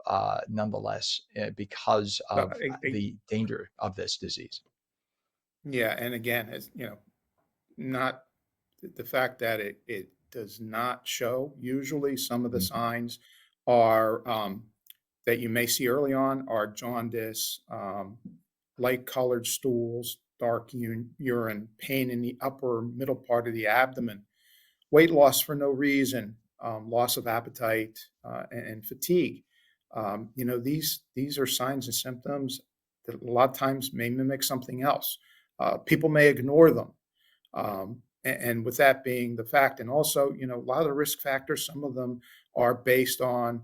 S1: nonetheless, because of the danger of this disease?
S10: Yeah, and again, it's not the fact that it does not show. Usually, some of the signs are that you may see early on are jaundice, light-colored stools, dark urine, pain in the upper middle part of the abdomen, weight loss for no reason, loss of appetite, and fatigue. These are signs and symptoms that a lot of times may mimic something else. People may ignore them. And with that being the fact, and also, a lot of the risk factors, some of them are based on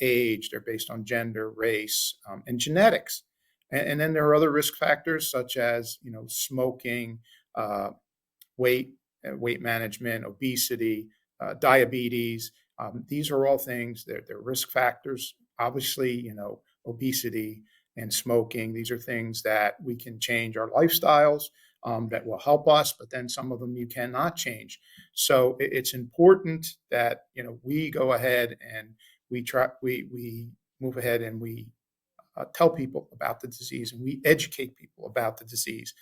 S10: age, they're based on gender, race, and genetics. And then there are other risk factors such as, smoking, uh, weight management, obesity, diabetes. These are all things that they're risk factors. Obviously, obesity and smoking, these are things that we can change our lifestyles, that will help us, but then some of them you cannot change. So it's important that, we go ahead and we move ahead and we tell people about the disease, and we educate people about the disease.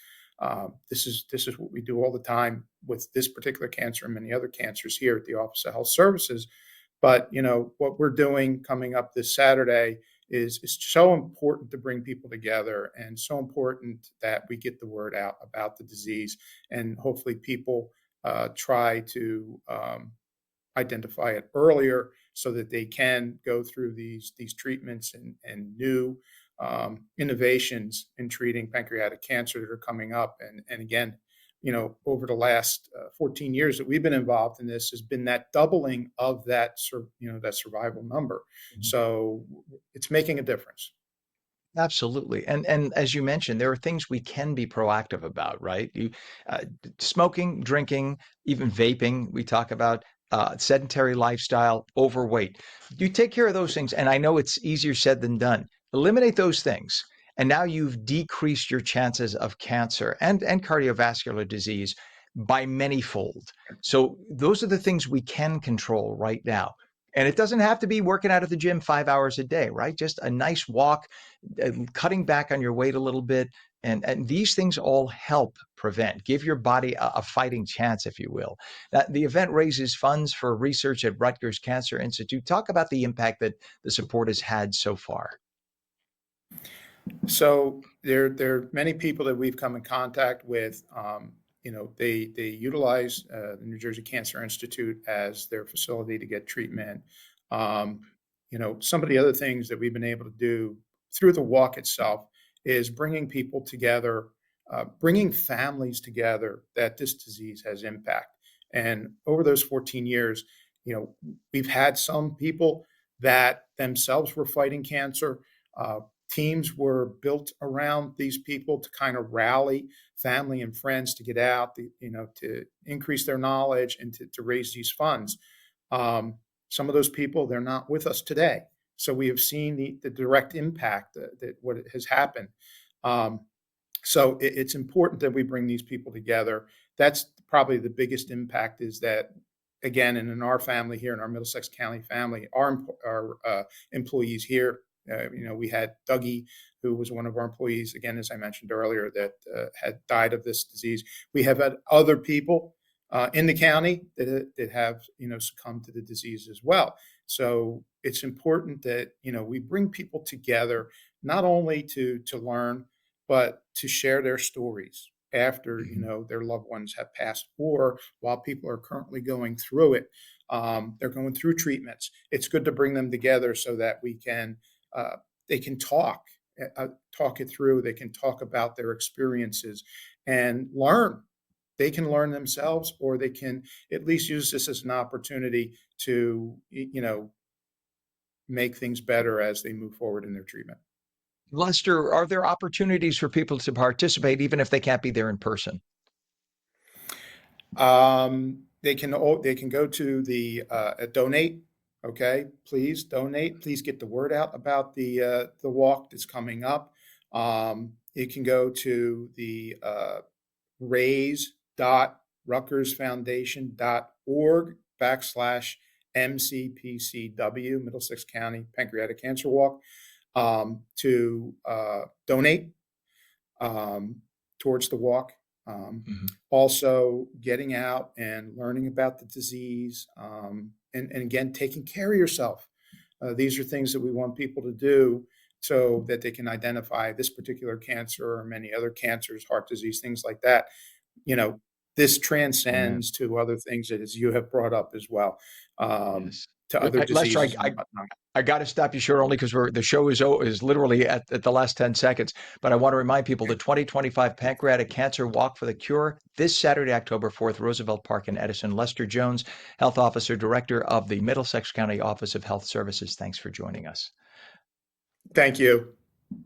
S10: This is what we do all the time with this particular cancer and many other cancers here at the Office of Health Services. But what we're doing coming up this Saturday is so important to bring people together, and so important that we get the word out about the disease, and hopefully people try to identify it earlier so that they can go through these treatments and new innovations in treating pancreatic cancer that are coming up. And again, over the last 14 years that we've been involved in this, has been that doubling of that survival number.
S1: Mhm.
S10: So it's making a difference.
S1: Absolutely. And as you mentioned, there are things we can be proactive about, right? Smoking, drinking, even vaping, we talk about sedentary lifestyle, overweight. You take care of those things, and I know it's easier said than done. Eliminate those things, and now you've decreased your chances of cancer and cardiovascular disease by manyfold. So those are the things we can control right now. And it doesn't have to be working out at the gym 5 hours a day, right? Just a nice walk, cutting back on your weight a little bit. And these things all help prevent, give your body a fighting chance, if you will. That the event raises funds for research at Rutgers Cancer Institute. Talk about the impact that the support has had so far.
S10: So there are many people that we've come in contact with. They utilize the New Jersey Cancer Institute as their facility to get treatment. Some of the other things that we've been able to do through the walk itself is bringing people together, bringing families together that this disease has impact. And over those 14 years, we've had some people that themselves were fighting cancer. Teams were built around these people to kind of rally family and friends to get out, to increase their knowledge and to raise these funds. Some of those people, they're not with us today. So we have seen the direct impact that what has happened. So it's important that we bring these people together. That's probably the biggest impact, is that, again, and in our family here, in our Middlesex County family, our employees here, we had Dougie, who was one of our employees, again, as I mentioned earlier, that had died of this disease. We have had other people in the county that have, succumbed to the disease as well. So it's important that, we bring people together, not only to learn, but to share their stories after, their loved ones have passed, or while people are currently going through it. They're going through treatments. It's good to bring them together so that they can talk it through. They can talk about their experiences and learn. They can learn themselves, or they can at least use this as an opportunity to, make things better as they move forward in their treatment.
S1: Lester, are there opportunities for people to participate even if they can't be there in person?
S10: They can go to the donate. Okay, please donate. Please get the word out about the walk that's coming up. You can go to the raise.rutgersfoundation.org/MCPCW, Middlesex County Pancreatic Cancer Walk, to donate towards the walk. Also getting out and learning about the disease, and again, taking care of yourself. These are things that we want people to do so that they can identify this particular cancer or many other cancers, heart disease, things like that. This transcends to other things that, as you have brought up as well.
S1: Yes.
S10: to other
S1: Lester,
S10: diseases and whatnot.
S1: I got to stop you short only because the show is literally at the last 10 seconds. But I want to remind people the 2025 Pancreatic Cancer Walk for the Cure this Saturday, October 4th, Roosevelt Park in Edison. Lester Jones, Health Officer, Director of the Middlesex County Office of Health Services. Thanks for joining us.
S10: Thank you.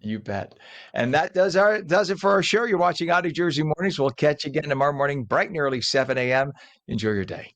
S1: You bet. And that does it for our show. You're watching Out of Jersey Mornings. We'll catch you again tomorrow morning, bright and early, 7 a.m. Enjoy your day.